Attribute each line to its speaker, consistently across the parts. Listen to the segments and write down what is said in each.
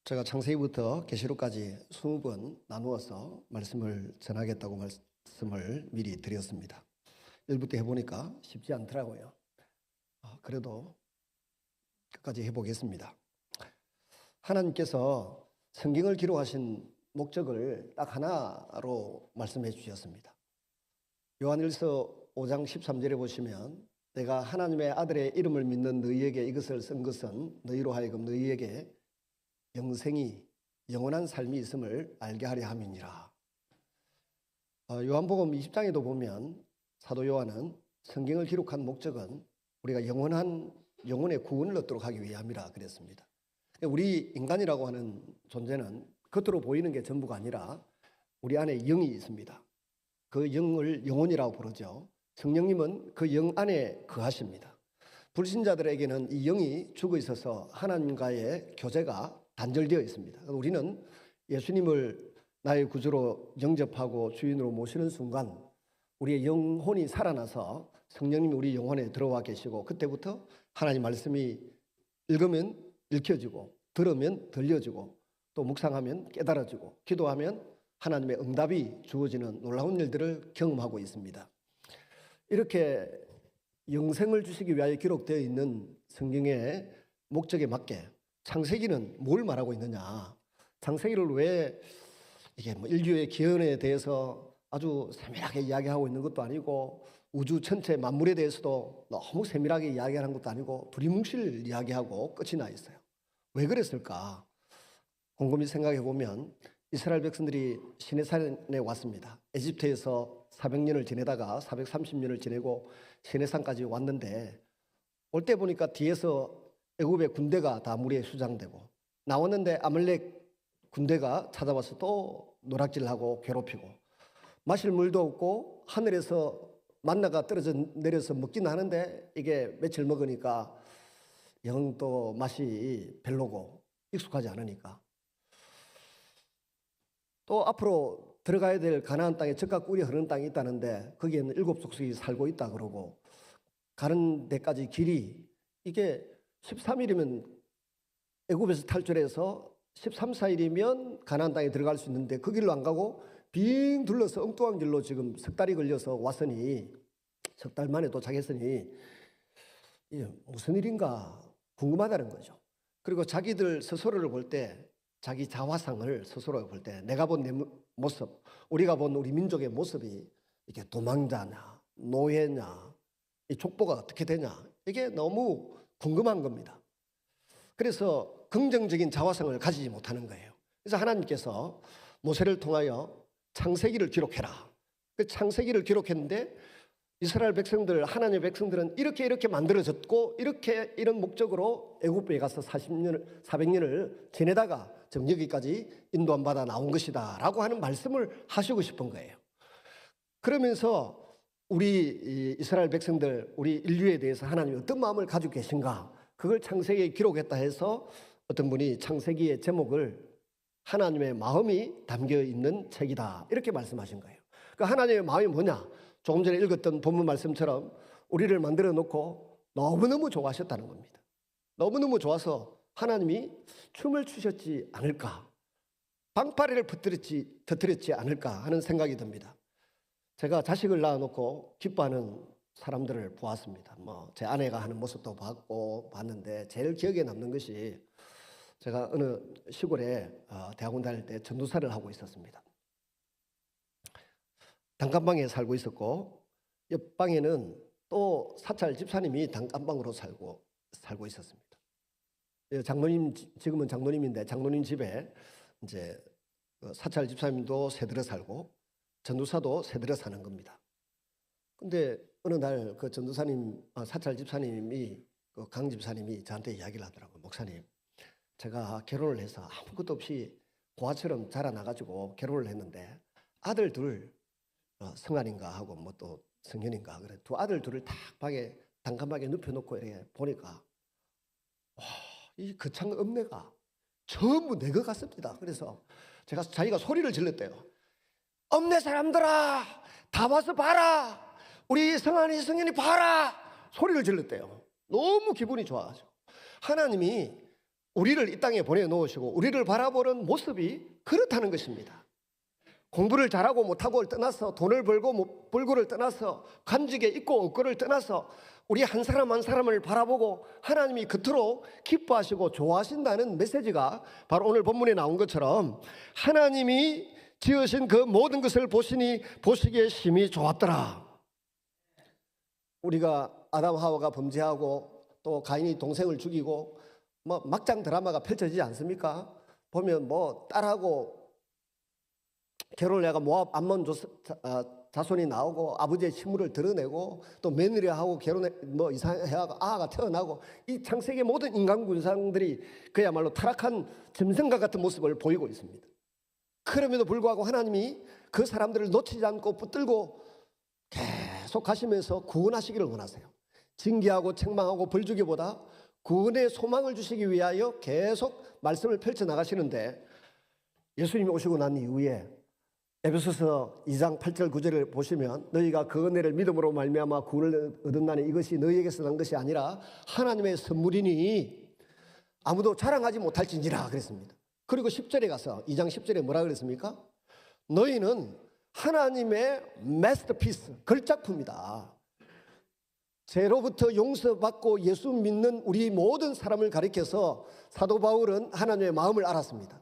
Speaker 1: 제가 창세기부터 계시록까지 20번 나누어서 말씀을 전하겠다고 말씀을 미리 드렸습니다. 1부 때 해보니까 쉽지 않더라고요. 그래도 끝까지 해보겠습니다. 하나님께서 성경을 기록하신 목적을 딱 하나로 말씀해 주셨습니다. 요한일서 5장 13절에 보시면 내가 하나님의 아들의 이름을 믿는 너희에게 이것을 쓴 것은 너희로 하여금 너희에게 영생이 영원한 삶이 있음을 알게 하려 함이니라. 요한복음 20장에도 보면 사도 요한은 성경을 기록한 목적은 우리가 영혼의 구원을 얻도록 하기 위함이라 그랬습니다. 우리 인간이라고 하는 존재는 겉으로 보이는 게 전부가 아니라 우리 안에 영이 있습니다. 그 영을 영혼이라고 부르죠. 성령님은 그 영 안에 거하십니다. 불신자들에게는 이 영이 죽어 있어서 하나님과의 교제가 단절되어 있습니다. 우리는 예수님을 나의 구주로 영접하고 주인으로 모시는 순간 우리의 영혼이 살아나서 성령님이 우리 영혼에 들어와 계시고, 그때부터 하나님 말씀이 읽으면 읽혀지고 들으면 들려지고 또 묵상하면 깨달아지고 기도하면 하나님의 응답이 주어지는 놀라운 일들을 경험하고 있습니다. 이렇게 영생을 주시기 위하여 기록되어 있는 성경의 목적에 맞게 창세기는 뭘 말하고 있느냐? 창세기를 왜 이게 인류의 기원에 대해서 아주 세밀하게 이야기하고 있는 것도 아니고, 우주 전체 만물에 대해서도 너무 세밀하게 이야기하는 것도 아니고 두리뭉실 이야기하고 끝이 나 있어요. 왜 그랬을까? 곰곰이 생각해 보면 이스라엘 백성들이 시내산에 왔습니다. 에집트에서 400년을 지내다가 430년을 지내고 시내산까지 왔는데, 올 때 보니까 뒤에서 애굽의 군대가 다 무리에 수장되고, 나왔는데 아말렉 군대가 찾아와서 또 노략질하고 괴롭히고, 마실 물도 없고 하늘에서 만나가 떨어져 내려서 먹긴 하는데 이게 며칠 먹으니까 영 또 맛이 별로고 익숙하지 않으니까, 또 앞으로 들어가야 될 가나안 땅에 젖과 꿀이 흐르는 땅이 있다는데 거기에는 7 족속이 살고 있다 그러고, 가는 데까지 길이 이게 13일이면 애굽에서 탈출해서 13, 14일이면 가나안 땅에 들어갈 수 있는데 그 길로 안 가고 빙 둘러서 엉뚱한 길로 지금 석 달이 걸려서 왔으니, 석 달 만에 도착했으니 이게 무슨 일인가 궁금하다는 거죠. 그리고 자기들 스스로를 볼 때, 자기 자화상을 스스로 볼 때 내가 본 내 모습, 우리가 본 우리 민족의 모습이 이게 도망자냐 노예냐 이 족보가 어떻게 되냐, 이게 너무 궁금한 겁니다. 그래서 긍정적인 자화상을 가지지 못하는 거예요. 그래서 하나님께서 모세를 통하여 창세기를 기록해라. 그 창세기를 기록했는데 이스라엘 백성들, 하나님의 백성들은 이렇게 만들어졌고 이런 목적으로 애굽에 가서 400년을 지내다가 지금 여기까지 인도함 받아 나온 것이다 라고 하는 말씀을 하시고 싶은 거예요. 그러면서 우리 이스라엘 백성들, 우리 인류에 대해서 하나님이 어떤 마음을 가지고 계신가, 그걸 창세기에 기록했다 해서 어떤 분이 창세기의 제목을 하나님의 마음이 담겨 있는 책이다 이렇게 말씀하신 거예요. 그 하나님의 마음이 뭐냐? 조금 전에 읽었던 본문 말씀처럼 우리를 만들어 놓고 너무너무 좋아하셨다는 겁니다. 너무너무 좋아서 하나님이 춤을 추셨지 않을까, 방파제를 터뜨렸지 않을까 하는 생각이 듭니다. 제가 자식을 낳아놓고 기뻐하는 사람들을 보았습니다. 제 아내가 하는 모습도 봤는데 제일 기억에 남는 것이, 제가 어느 시골에 대학원 다닐 때 전도사를 하고 있었습니다. 단칸방에 살고 있었고 옆방에는 또 사찰 집사님이 단칸방으로 살고 있었습니다. 장로님, 지금은 장로님인데 장로님 집에 이제 사찰 집사님도 새들어 살고 전도사도 새들어 사는 겁니다. 근데 어느 날 그 전도사님, 사찰 집사님이, 그 강 집사님이 저한테 이야기를 하더라고요. 목사님, 제가 결혼을 해서 아무것도 없이 고아처럼 자라나가지고 결혼을 했는데 아들 둘, 성환인가 하고 또 성현인가, 그래 두 아들 둘을 딱 방에 단칸방에 눕혀놓고 이렇게 보니까 이 거창 음내가 전부 내 것 같습니다. 그래서 자기가 소리를 질렀대요. 엄네 사람들아, 다 와서 봐라, 우리 성환이 성현이 봐라 소리를 질렀대요. 너무 기분이 좋아가지고. 하나님이 우리를 이 땅에 보내놓으시고 우리를 바라보는 모습이 그렇다는 것입니다. 공부를 잘하고 못하고를 떠나서, 돈을 벌고 벌고를 떠나서, 간직에 있고 없고를 떠나서 우리 한 사람 한 사람을 바라보고 하나님이 그토록 기뻐하시고 좋아하신다는 메시지가 바로 오늘 본문에 나온 것처럼, 하나님이 지으신 그 모든 것을 보시니 보시기에 심히 좋았더라. 우리가 아담 하와가 범죄하고 또 가인이 동생을 죽이고 뭐 막장 드라마가 펼쳐지지 않습니까? 보면 뭐 딸하고 결혼을 해가 모압 암몬 자손이 나오고 아버지의 친물을 드러내고 또 며느리하고 결혼해 뭐 이상해하고 아가 태어나고, 이 창세기의 모든 인간 군상들이 그야말로 타락한 짐승과 같은 모습을 보이고 있습니다. 그럼에도 불구하고 하나님이 그 사람들을 놓치지 않고 붙들고 계속 가시면서 구원하시기를 원하세요. 징계하고 책망하고 벌주기보다 구원의 소망을 주시기 위하여 계속 말씀을 펼쳐나가시는데, 예수님이 오시고 난 이후에 에베소서 2장 8절 9절을 보시면, 너희가 그 은혜를 믿음으로 말미암아 구원을 얻었나니 이것이 너희에게서 난 것이 아니라 하나님의 선물이니 아무도 자랑하지 못할지니라 그랬습니다. 그리고 10절에 가서 2장 10절에 뭐라 그랬습니까? 너희는 하나님의 마스터피스, 걸작품이다. 죄로부터 용서받고 예수 믿는 우리 모든 사람을 가리켜서 사도 바울은 하나님의 마음을 알았습니다.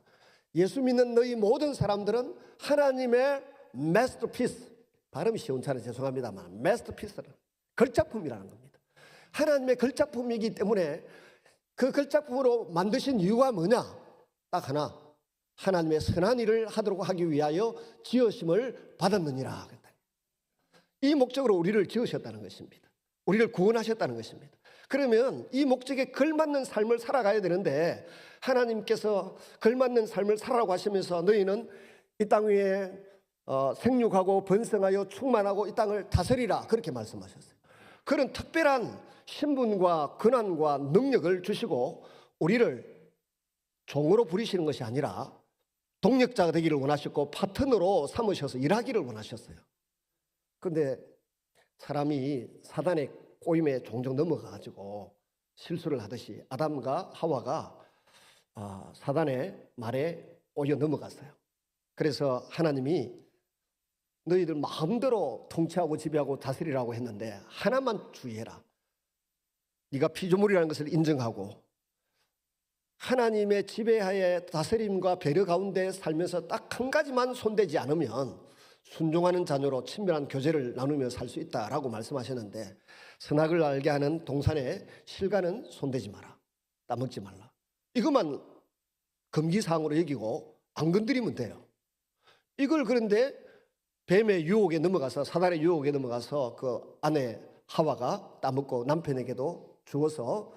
Speaker 1: 예수 믿는 너희 모든 사람들은 하나님의 마스터피스, 발음이 시원찮아 죄송합니다만 마스터피스는 걸작품이라는 겁니다. 하나님의 걸작품이기 때문에 그 걸작품으로 만드신 이유가 뭐냐? 딱 하나, 하나님의 선한 일을 하도록 하기 위하여 지으심을 받았느니라. 이 목적으로 우리를 지으셨다는 것입니다. 우리를 구원하셨다는 것입니다. 그러면 이 목적에 걸맞는 삶을 살아가야 되는데, 하나님께서 걸맞는 삶을 살아라고 하시면서 너희는 이 땅 위에 생육하고 번성하여 충만하고 이 땅을 다스리라 그렇게 말씀하셨어요. 그런 특별한 신분과 권한과 능력을 주시고 우리를 종으로 부리시는 것이 아니라 동력자가 되기를 원하셨고 파트너로 삼으셔서 일하기를 원하셨어요. 그런데 사람이 사단의 꼬임에 종종 넘어가가지고 실수를 하듯이 아담과 하와가 사단의 말에 오여 넘어갔어요. 그래서 하나님이 너희들 마음대로 통치하고 지배하고 다스리라고 했는데 하나만 주의해라. 네가 피조물이라는 것을 인정하고 하나님의 지배하에 다스림과 배려 가운데 살면서 딱 한 가지만 손대지 않으면 순종하는 자녀로 친밀한 교제를 나누며 살 수 있다라고 말씀하셨는데, 선악을 알게 하는 동산의 실과는 손대지 마라, 따먹지 말라, 이것만 금기사항으로 여기고 안 건드리면 돼요. 이걸 그런데 뱀의 유혹에 넘어가서, 사단의 유혹에 넘어가서 그 아내 하와가 따먹고 남편에게도 죽어서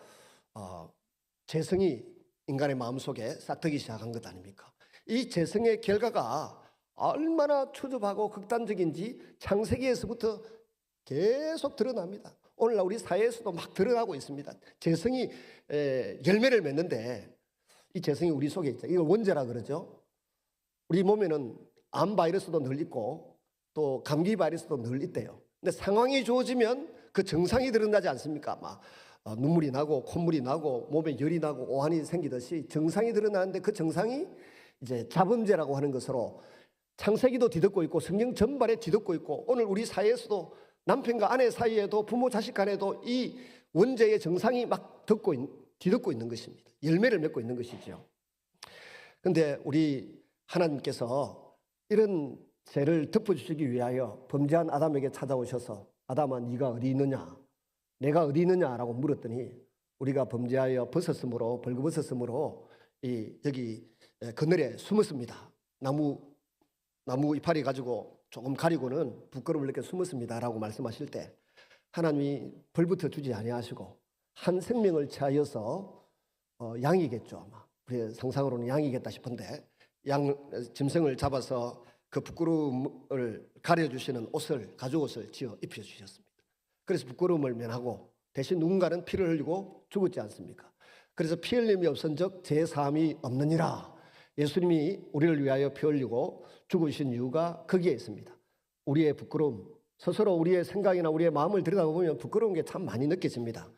Speaker 1: 재성이 인간의 마음속에 싹트기 시작한 것 아닙니까? 이 재성의 결과가 얼마나 추접하고 극단적인지 창세기에서부터 계속 드러납니다. 오늘날 우리 사회에서도 막 드러나고 있습니다. 재성이 열매를 맺는데 이 재성이 우리 속에 있죠. 이걸 원죄라 그러죠. 우리 몸에는 암 바이러스도 늘 있고 또 감기 바이러스도 늘 있대요. 근데 상황이 좋아지면 그 증상이 드러나지 않습니까? 막 눈물이 나고 콧물이 나고 몸에 열이 나고 오한이 생기듯이 증상이 드러나는데, 그 증상이 이제 자범죄라고 하는 것으로 창세기도 뒤덮고 있고 성경 전반에 뒤덮고 있고, 오늘 우리 사회에서도 남편과 아내 사이에도 부모 자식 간에도 이 원죄의 증상이 막 뒤덮고 있는 것입니다. 열매를 맺고 있는 것이죠. 그런데 우리 하나님께서 이런 죄를 덮어주시기 위하여 범죄한 아담에게 찾아오셔서 아담아 네가 어디 있느냐, 내가 어디 있느냐라고 물었더니 우리가 범죄하여 벗었으므로, 벌거벗었으므로 여기 그늘에 숨었습니다. 나무 이파리 가지고 조금 가리고는 부끄러움을 느껴 숨었습니다라고 말씀하실 때, 하나님이 벌부터 주지 아니하시고 한 생명을 취하여서 양이겠죠. 아마 우리의 상상으로는 양이겠다 싶은데, 짐승을 잡아서 그 부끄러움을 가려주시는 옷을, 가죽옷을 지어 입혀주셨습니다. 그래서 부끄러움을 면하고 대신 누군가는 피를 흘리고 죽었지 않습니까? 그래서 피 흘림이 없은즉 죄사함이 없느니라. 예수님이 우리를 위하여 피 흘리고 죽으신 이유가 거기에 있습니다. 우리의 부끄러움, 스스로 우리의 생각이나 우리의 마음을 들여다보면 부끄러운 게 참 많이 느껴집니다.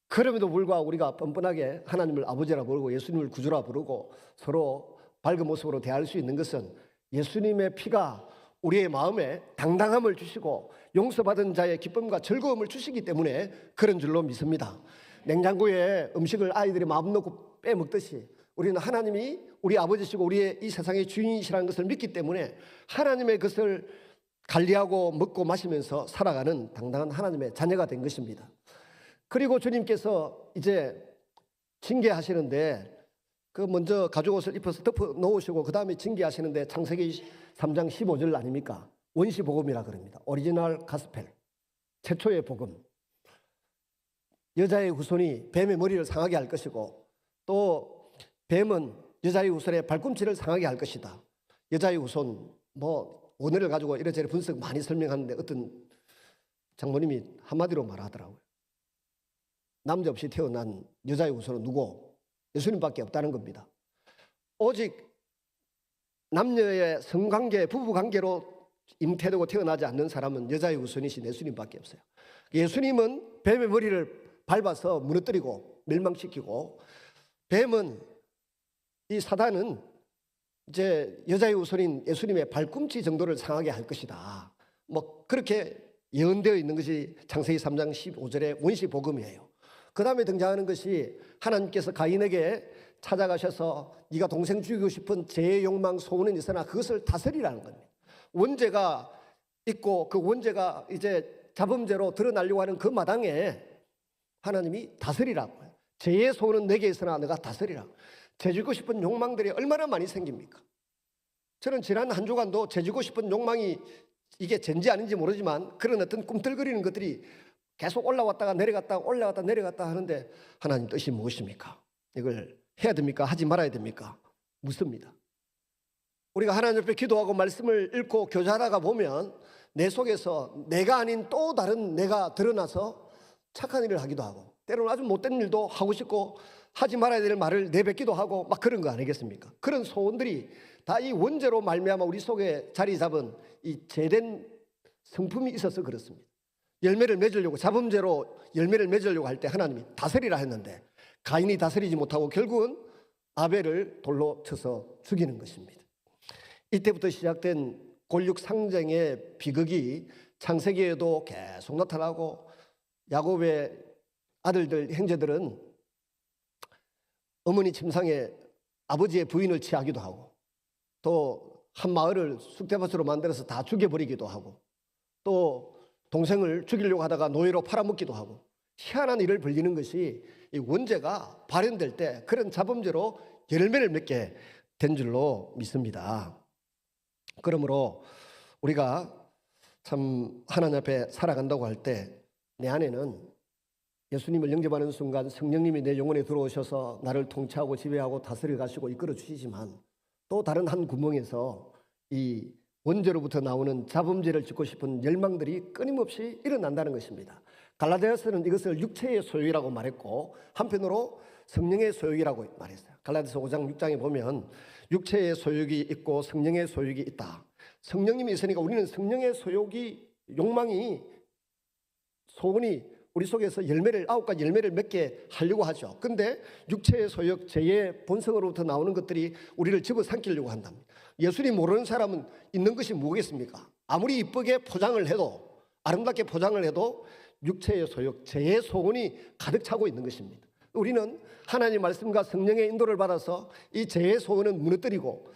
Speaker 1: 그럼에도 불구하고 우리가 뻔뻔하게 하나님을 아버지라 부르고 예수님을 구주라 부르고 서로 밝은 모습으로 대할 수 있는 것은 예수님의 피가 우리의 마음에 당당함을 주시고 용서받은 자의 기쁨과 즐거움을 주시기 때문에 그런 줄로 믿습니다. 냉장고에 음식을 아이들이 마음 놓고 빼먹듯이 우리는 하나님이 우리 아버지시고 우리의 이 세상의 주인이시라는 것을 믿기 때문에 하나님의 것을 관리하고 먹고 마시면서 살아가는 당당한 하나님의 자녀가 된 것입니다. 그리고 주님께서 이제 징계하시는데 그 먼저 가죽옷을 입혀서 덮어 놓으시고 그 다음에 징계하시는데 창세기 3장 15절 아닙니까? 원시 복음이라 그럽니다. 오리지널 가스펠, 최초의 복음. 여자의 후손이 뱀의 머리를 상하게 할 것이고 또 뱀은 여자의 후손의 발꿈치를 상하게 할 것이다. 여자의 후손 원어를 가지고 이래저래 분석 많이 설명하는데 어떤 장모님이 한마디로 말하더라고요. 남자 없이 태어난 여자의 후손은 누구? 예수님밖에 없다는 겁니다. 오직 남녀의 성관계, 부부관계로 잉태되고 태어나지 않는 사람은 여자의 후손이신 예수님밖에 없어요. 예수님은 뱀의 머리를 밟아서 무너뜨리고 멸망시키고 뱀은 이 사단은 이제 여자의 후손인 예수님의 발꿈치 정도를 상하게 할 것이다. 그렇게 예언되어 있는 것이 창세기 3장 15절의 원시 복음이에요. 그 다음에 등장하는 것이 하나님께서 가인에게 찾아가셔서 네가 동생 죽이고 싶은 죄의 욕망 소원은 있으나 그것을 다스리라는 겁니다. 원죄가 있고 그 원죄가 이제 자범죄로 드러나려고 하는 그 마당에 하나님이 다스리라고 해요. 죄의 소원은 내게 있으나 너가 다스리라. 죄 짓고 싶은 욕망들이 얼마나 많이 생깁니까? 저는 지난 한 주간도 죄 짓고 싶은 욕망이 이게 죄인지 아닌지 모르지만 그런 어떤 꿈틀거리는 것들이 계속 올라왔다가 내려갔다가 올라갔다 내려갔다 하는데 하나님 뜻이 무엇입니까? 이걸 해야 됩니까? 하지 말아야 됩니까? 묻습니다. 우리가 하나님 앞에 기도하고 말씀을 읽고 교제하다가 보면 내 속에서 내가 아닌 또 다른 내가 드러나서 착한 일을 하기도 하고 때로는 아주 못된 일도 하고 싶고 하지 말아야 될 말을 내뱉기도 하고 막 그런 거 아니겠습니까? 그런 소원들이 다 이 원죄로 말미암아 우리 속에 자리 잡은 이 죄된 성품이 있어서 그렇습니다. 열매를 맺으려고 자범죄로 열매를 맺으려고 할 때 하나님이 다스리라 했는데 가인이 다스리지 못하고 결국은 아벨을 돌로 쳐서 죽이는 것입니다. 이때부터 시작된 골육상쟁의 비극이 창세기에도 계속 나타나고 야곱의 아들들 형제들은 어머니 침상에 아버지의 부인을 취하기도 하고 또 한 마을을 쑥대밭으로 만들어서 다 죽여버리기도 하고 또 동생을 죽이려고 하다가 노예로 팔아먹기도 하고 희한한 일을 벌이는 것이 이 원죄가 발현될 때 그런 자범죄로 열매를 맺게 된 줄로 믿습니다. 그러므로 우리가 참 하나님 앞에 살아간다고 할 때 내 안에는 예수님을 영접하는 순간 성령님이 내 영혼에 들어오셔서 나를 통치하고 지배하고 다스려 가시고 이끌어 주시지만 또 다른 한 구멍에서 이 원죄로부터 나오는 자범죄를 짓고 싶은 열망들이 끊임없이 일어난다는 것입니다. 갈라디아서는 이것을 육체의 소욕이라고 말했고 한편으로 성령의 소욕이라고 말했어요. 갈라디아서 5장 6장에 보면 육체의 소욕이 있고 성령의 소욕이 있다. 성령님이 있으니까 우리는 성령의 소욕이 욕망이 소원이 우리 속에서 아홉 가지 열매를 맺게 하려고 하죠. 그런데 육체의 소욕, 죄의 본성으로부터 나오는 것들이 우리를 집어삼키려고 한답니다. 예수님 모르는 사람은 있는 것이 뭐겠습니까? 아무리 이쁘게 포장을 해도 아름답게 포장을 해도 육체의 소욕, 죄의 소원이 가득 차고 있는 것입니다. 우리는 하나님 말씀과 성령의 인도를 받아서 이 죄의 소원은 무너뜨리고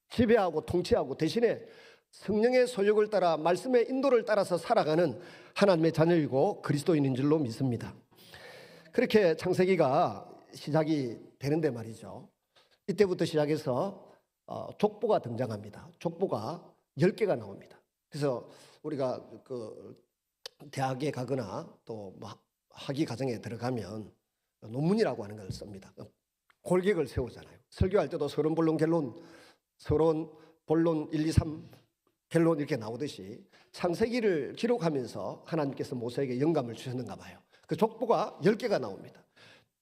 Speaker 1: 지배하고 통치하고 대신에 성령의 소욕을 따라 말씀의 인도를 따라서 살아가는 하나님의 자녀이고 그리스도인인 줄로 믿습니다. 그렇게 창세기가 시작이 되는데 말이죠. 이때부터 시작해서 족보가 등장합니다. 족보가 10개가 나옵니다. 그래서 우리가 그 대학에 가거나 또 학위 과정에 들어가면 논문이라고 하는 걸 씁니다. 골격을 세우잖아요. 설교할 때도 서론, 본론, 결론, 서론, 본론 1, 2, 3 결론 이렇게 나오듯이 창세기를 기록하면서 하나님께서 모세에게 영감을 주셨는가 봐요. 그 족보가 10개가 나옵니다.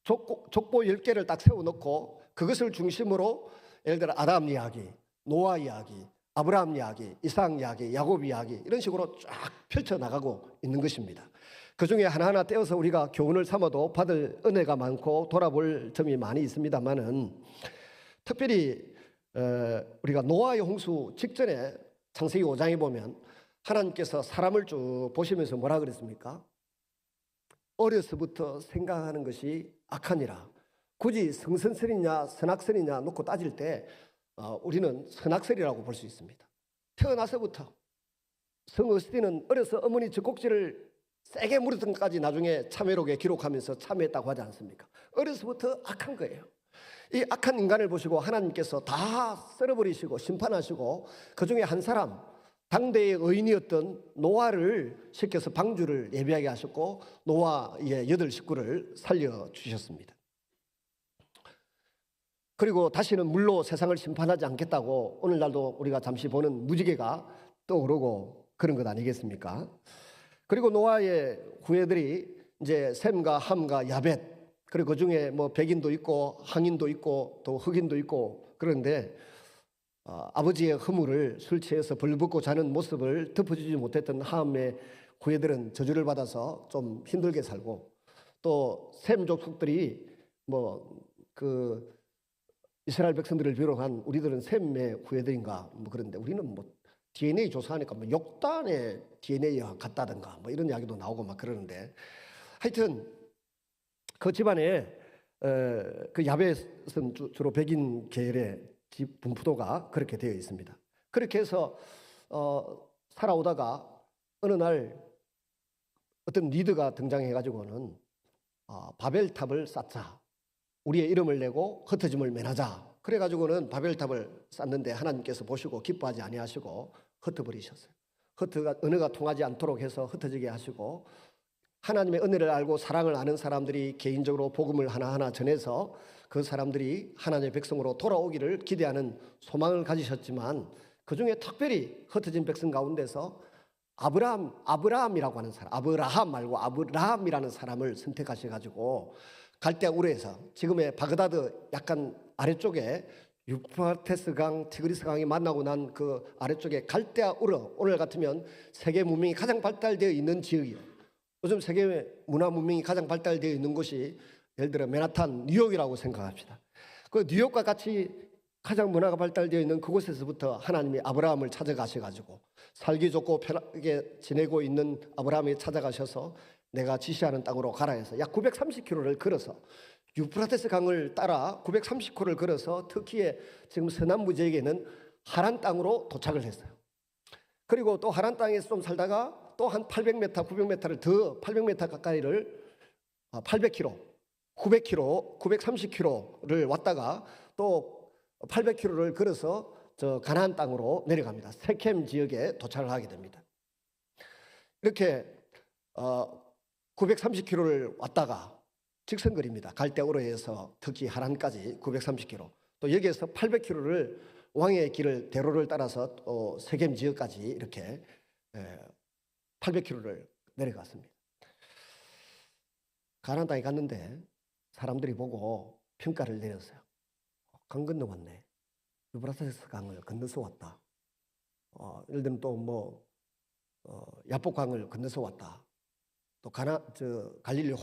Speaker 1: 족보 10개를 딱 세워놓고 그것을 중심으로 예를 들어 아담 이야기, 노아 이야기, 아브라함 이야기, 이삭 이야기, 야곱 이야기 이런 식으로 쫙 펼쳐나가고 있는 것입니다. 그 중에 하나하나 떼어서 우리가 교훈을 삼아도 받을 은혜가 많고 돌아볼 점이 많이 있습니다만은, 특별히 우리가 노아의 홍수 직전에 창세기 5장에 보면 하나님께서 사람을 쭉 보시면서 뭐라 그랬습니까? 어려서부터 생각하는 것이 악하니라. 굳이 성선설이냐 선악설이냐 놓고 따질 때 우리는 선악설이라고 볼 수 있습니다. 태어나서부터 성어스틴은 어려서 어머니 젖꼭지를 세게 물었던 것까지 나중에 참회록에 기록하면서 참회했다고 하지 않습니까? 어려서부터 악한 거예요. 이 악한 인간을 보시고 하나님께서 다 썰어버리시고 심판하시고 그 중에 한 사람, 당대의 의인이었던 노아를 시켜서 방주를 예비하게 하셨고 노아의 8식구를 살려주셨습니다. 그리고 다시는 물로 세상을 심판하지 않겠다고 오늘날도 우리가 잠시 보는 무지개가 떠오르고 그런 것 아니겠습니까? 그리고 노아의 후예들이 이제 셈과 함과 야벳, 그리고 그 중에 뭐 백인도 있고 항인도 있고 또 흑인도 있고 그런데 아버지의 허물을 술 취해서 벌벗고 자는 모습을 덮어주지 못했던 함의 후예들은 저주를 받아서 좀 힘들게 살고, 또 셈 족속들이 뭐 그 이스라엘 백성들을 비롯한 우리들은 셈의 후예들인가 뭐 그런데 우리는 뭐 DNA 조사하니까 뭐 욕단의 DNA와 같다든가 뭐 이런 이야기도 나오고 막 그러는데, 하여튼 그 집안에 그 야벳은 주로 백인 계열의 집 분포도가 그렇게 되어 있습니다. 그렇게 해서 살아오다가 어느 날 어떤 리더가 등장해가지고는 바벨탑을 쌓자, 우리의 이름을 내고 흩어짐을 면하자. 그래가지고는 바벨탑을 쌓는데 하나님께서 보시고 기뻐하지 아니하시고 흩어버리셨어요. 언어가 통하지 않도록 해서 흩어지게 하시고, 하나님의 은혜를 알고 사랑을 아는 사람들이 개인적으로 복음을 하나하나 전해서 그 사람들이 하나님의 백성으로 돌아오기를 기대하는 소망을 가지셨지만, 그 중에 특별히 흩어진 백성 가운데서 아브라함이라고 하는 사람, 아브라함 말고 아브라함이라는 사람을 선택하셔가지고 갈대아 우르에서, 지금의 바그다드 약간 아래쪽에 유프라테스 강, 티그리스 강이 만나고 난 그 아래쪽에 갈대아 우르, 오늘 같으면 세계 문명이 가장 발달되어 있는 지역이에요. 요즘 세계 문화 문명이 가장 발달되어 있는 곳이 예를 들어 맨하탄, 뉴욕이라고 생각합시다. 그 뉴욕과 같이 가장 문화가 발달되어 있는 그곳에서부터 하나님이 아브라함을 찾아가셔가지고 살기 좋고 편하게 지내고 있는 아브라함이 찾아가셔서 내가 지시하는 땅으로 가라 해서 약 930km를 걸어서 유프라테스 강을 따라 930km를 걸어서 터키의 지금 서남부 지역에는 하란 땅으로 도착을 했어요. 그리고 또 하란 땅에서 좀 살다가 또 한 800m, 900m를 더 800m 가까이를 800km, 900km, 930km를 왔다가 또 800km를 걸어서 저 가나안 땅으로 내려갑니다. 세켐 지역에 도착을 하게 됩니다. 이렇게 930km를 왔다가 직선거리입니다. 갈대아우르에서 터키 하란까지 930km. 또 여기에서 800km를 왕의 길을 대로를 따라서 또 세겜 지역까지 이렇게 800km를 내려갔습니다. 가나안 땅에 갔는데 사람들이 보고 평가를 내렸어요. 강 건너 왔네. 유브라테스 강을 건너서 왔다. 예를 들면 또 뭐 야복강을 건너서 왔다. 또 갈릴리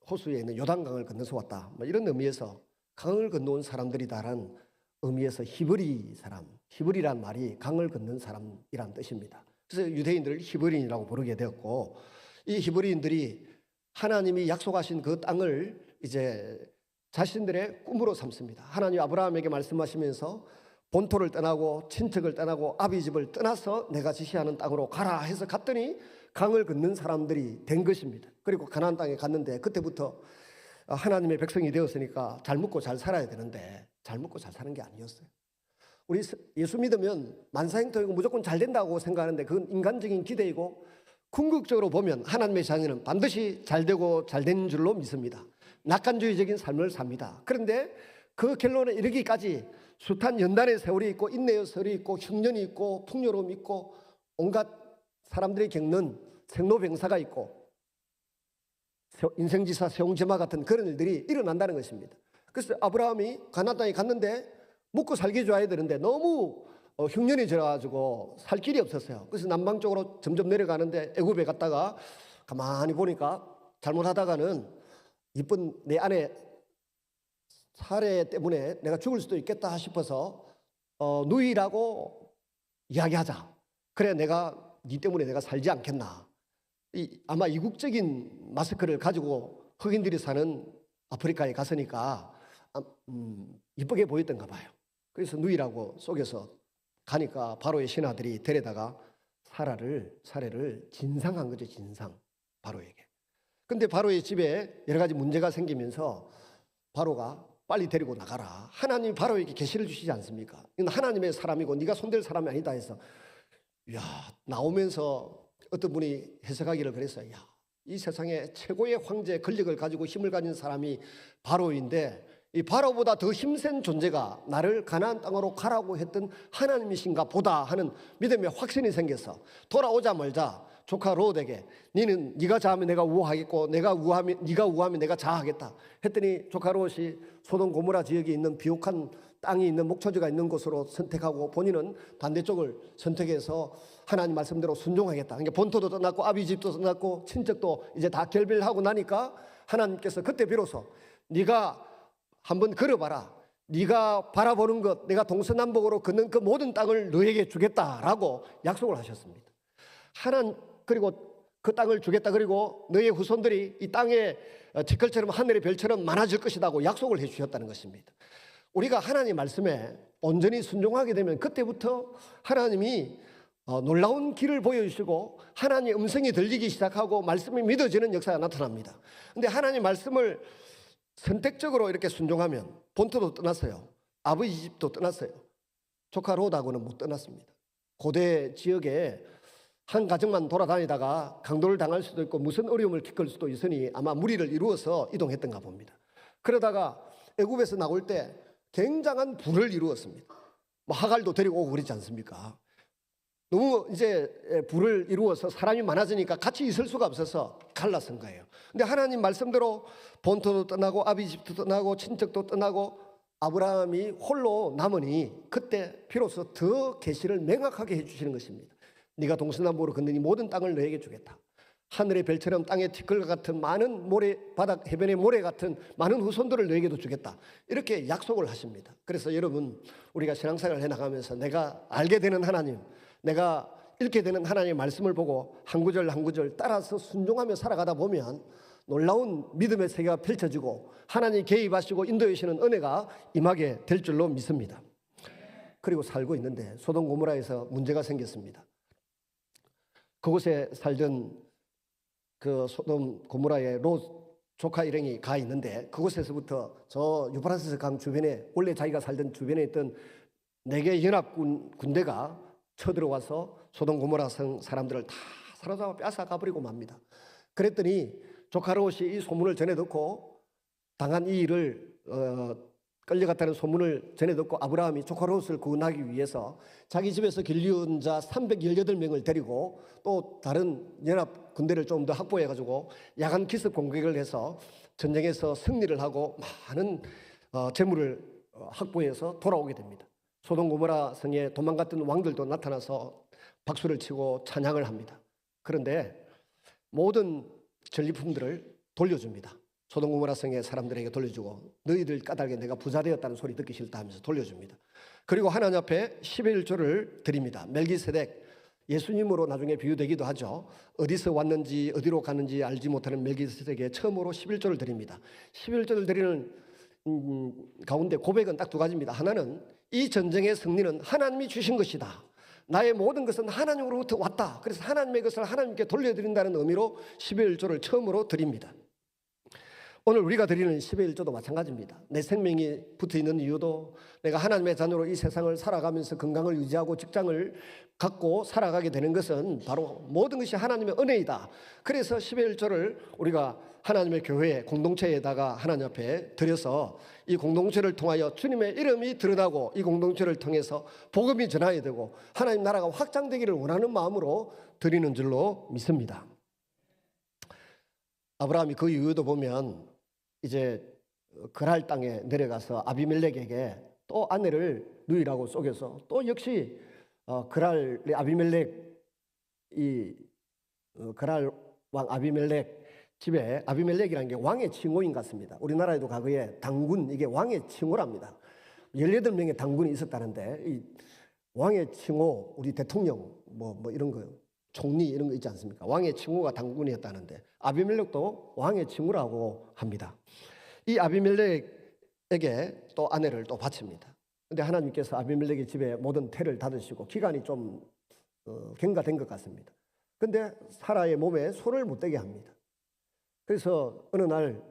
Speaker 1: 호수에 있는 요단강을 건너서 왔다. 뭐 이런 의미에서 강을 건너온 사람들이다라는 의미에서 히브리 사람, 히브리란 말이 강을 건넌 사람이란 뜻입니다. 그래서 유대인들을 히브리인이라고 부르게 되었고, 이 히브리인들이 하나님이 약속하신 그 땅을 이제 자신들의 꿈으로 삼습니다. 하나님 아브라함에게 말씀하시면서 본토를 떠나고 친척을 떠나고 아비 집을 떠나서 내가 지시하는 땅으로 가라 해서 갔더니 강을 건넌 사람들이 된 것입니다. 그리고 가나안 땅에 갔는데 그때부터 하나님의 백성이 되었으니까 잘 먹고 잘 살아야 되는데 잘 먹고 잘 사는 게 아니었어요. 우리 예수 믿으면 만사형통이고 무조건 잘 된다고 생각하는데 그건 인간적인 기대이고, 궁극적으로 보면 하나님의 자녀는 반드시 잘 되고 잘 된 줄로 믿습니다. 낙관주의적인 삶을 삽니다. 그런데 그 결론에 이르기까지 숱한 연단의 세월이 있고 인내의 세월이 있고 흉년이 있고 풍요로움이 있고 온갖 사람들이 겪는 생로병사가 있고 인생지사 세옹지마 같은 그런 일들이 일어난다는 것입니다. 그래서 아브라함이 가나안 땅에 갔는데 먹고 살기 좋아야 되는데 너무 흉년이 들어가지고 살 길이 없었어요. 그래서 남방 쪽으로 점점 내려가는데 애굽에 갔다가 가만히 보니까 잘못하다가는 이쁜 내 아내 살해 때문에 내가 죽을 수도 있겠다 싶어서 누이라고 이야기하자. 그래 내가 네 때문에 내가 살지 않겠나. 아마 이국적인 마스크를 가지고 흑인들이 사는 아프리카에 갔으니까 이쁘게 보였던가 봐요. 그래서 누이라고 속여서 가니까 바로의 신하들이 데려다가 사례를 진상한 거죠. 진상. 바로에게. 근데 바로의 집에 여러 가지 문제가 생기면서 바로가 빨리 데리고 나가라. 하나님이 바로에게 계시를 주시지 않습니까? 이건 하나님의 사람이고 네가 손댈 사람이 아니다 해서 나오면서 어떤 분이 해석하기를 그랬어요. 이 세상에 최고의 황제 권력을 가지고 힘을 가진 사람이 바로인데 이 바로보다 더 힘센 존재가 나를 가나안 땅으로 가라고 했던 하나님이신가 보다 하는 믿음의 확신이 생겨서 돌아오자마자 조카 롯에게 네가 자하면 내가 우하겠고 네가 우하면 내가 자하겠다 했더니 조카 롯이 소돔 고모라 지역에 있는 비옥한 땅이 있는 목초지가 있는 곳으로 선택하고 본인은 반대쪽을 선택해서 하나님 말씀대로 순종하겠다. 그러니까 본토도 떠났고 아비 집도 떠났고 친척도 이제 다 결별하고 나니까 하나님께서 그때 비로소 네가 한번 걸어봐라. 네가 바라보는 것 내가 동서남북으로 걷는 그 모든 땅을 너에게 주겠다라고 약속을 하셨습니다. 그리고 그 땅을 주겠다. 그리고 너의 후손들이 이 땅의 티끌처럼 하늘의 별처럼 많아질 것이라고 약속을 해 주셨다는 것입니다. 우리가 하나님 말씀에 온전히 순종하게 되면 그때부터 하나님이 놀라운 길을 보여주시고 하나님의 음성이 들리기 시작하고 말씀이 믿어지는 역사가 나타납니다. 그런데 하나님 말씀을 선택적으로 이렇게 순종하면 본토도 떠났어요. 아버지 집도 떠났어요. 조카 롯하고는 못 떠났습니다. 고대 지역에 한 가정만 돌아다니다가 강도를 당할 수도 있고 무슨 어려움을 겪을 수도 있으니 아마 무리를 이루어서 이동했던가 봅니다. 그러다가 애굽에서 나올 때 굉장한 부를 이루었습니다. 하갈도 데리고 오고 그러지 않습니까? 너무 이제 부를 이루어서 사람이 많아지니까 같이 있을 수가 없어서 갈라선 거예요. 근데 하나님 말씀대로 본토도 떠나고 아비 집도 떠나고 친척도 떠나고 아브라함이 홀로 남으니 그때 비로소 더 계시를 명확하게 해주시는 것입니다. 네가 동서남북으로 걷는 이 모든 땅을 너에게 주겠다. 하늘의 별처럼 땅의 티끌과 같은 많은 모래, 바닥 해변의 모래 같은 많은 후손들을 너에게도 주겠다. 이렇게 약속을 하십니다. 그래서 여러분 우리가 신앙생활을 해나가면서 내가 알게 되는 하나님, 내가 읽게 되는 하나님의 말씀을 보고 한 구절 한 구절 따라서 순종하며 살아가다 보면 놀라운 믿음의 세계가 펼쳐지고 하나님이 개입하시고 인도해 주시는 은혜가 임하게 될 줄로 믿습니다. 그리고 살고 있는데 소돔 고모라에서 문제가 생겼습니다. 그곳에 살던 그 소돔 고모라의 롯 조카 일행이 가 있는데 그곳에서부터 저 유프라테스 강 주변에 원래 자기가 살던 주변에 있던 4개 연합 군대가 쳐들어와서 소돔 고모라 성 사람들을 다 사로잡아 뺏어가 버리고 맙니다. 그랬더니 조카 롯이 이 소문을 전해 듣고 당한 이 일을 끌려갔다는 소문을 전해 듣고 아브라함이 조카 롯을 구원하기 위해서 자기 집에서 길리운 자 318명을 데리고 또 다른 연합 군대를 좀 더 확보해가지고 야간 기습 공격을 해서 전쟁에서 승리를 하고 많은 재물을 확보해서 돌아오게 됩니다. 소돔 고모라 성에 도망갔던 왕들도 나타나서 박수를 치고 찬양을 합니다. 그런데 모든 전리품들을 돌려줍니다. 소돔 고모라 성의 사람들에게 돌려주고 너희들 까닭에 내가 부자 되었다는 소리 듣기 싫다 하면서 돌려줍니다. 그리고 하나님 앞에 11조를 드립니다. 멜기세덱, 예수님으로 나중에 비유되기도 하죠. 어디서 왔는지 어디로 가는지 알지 못하는 멜기세덱에 처음으로 11조를 드립니다. 11조를 드리는 가운데 고백은 딱 2가지입니다. 하나는 이 전쟁의 승리는 하나님이 주신 것이다. 나의 모든 것은 하나님으로부터 왔다. 그래서 하나님의 것을 하나님께 돌려드린다는 의미로 11조를 처음으로 드립니다. 오늘 우리가 드리는 10의 1조도 마찬가지입니다. 내 생명이 붙어있는 이유도 내가 하나님의 자녀로 이 세상을 살아가면서 건강을 유지하고 직장을 갖고 살아가게 되는 것은 바로 모든 것이 하나님의 은혜이다. 그래서 10의 1조를 우리가 하나님의 교회 공동체에다가 하나님 앞에 드려서 이 공동체를 통하여 주님의 이름이 드러나고 이 공동체를 통해서 복음이 전하야 되고 하나님 나라가 확장되기를 원하는 마음으로 드리는 줄로 믿습니다. 아브라함이 그 이유도 보면 이제 그랄 땅에 내려가서 아비멜렉에게 또 아내를 누이라고 속여서 또 역시 그랄의 아비멜렉 그랄 왕 아비멜렉 집에, 아비멜렉이라는 게 왕의 칭호인 것 같습니다. 우리나라에도 과거에 당군, 이게 왕의 칭호랍니다. 18명의 당군이 있었다는데, 이 왕의 칭호, 우리 대통령 뭐 이런 거, 총리 이런 거 있지 않습니까? 왕의 칭호가 당군이었다는데 아비멜렉도 왕의 칭호라고 합니다. 이 아비멜렉에게 또 아내를 또 바칩니다. 근데 하나님께서 아비멜렉의 집에 모든 태를 닫으시고 기간이 좀 경과된 것 같습니다. 근데 사라의 몸에 손을 못 대게 합니다. 그래서 어느 날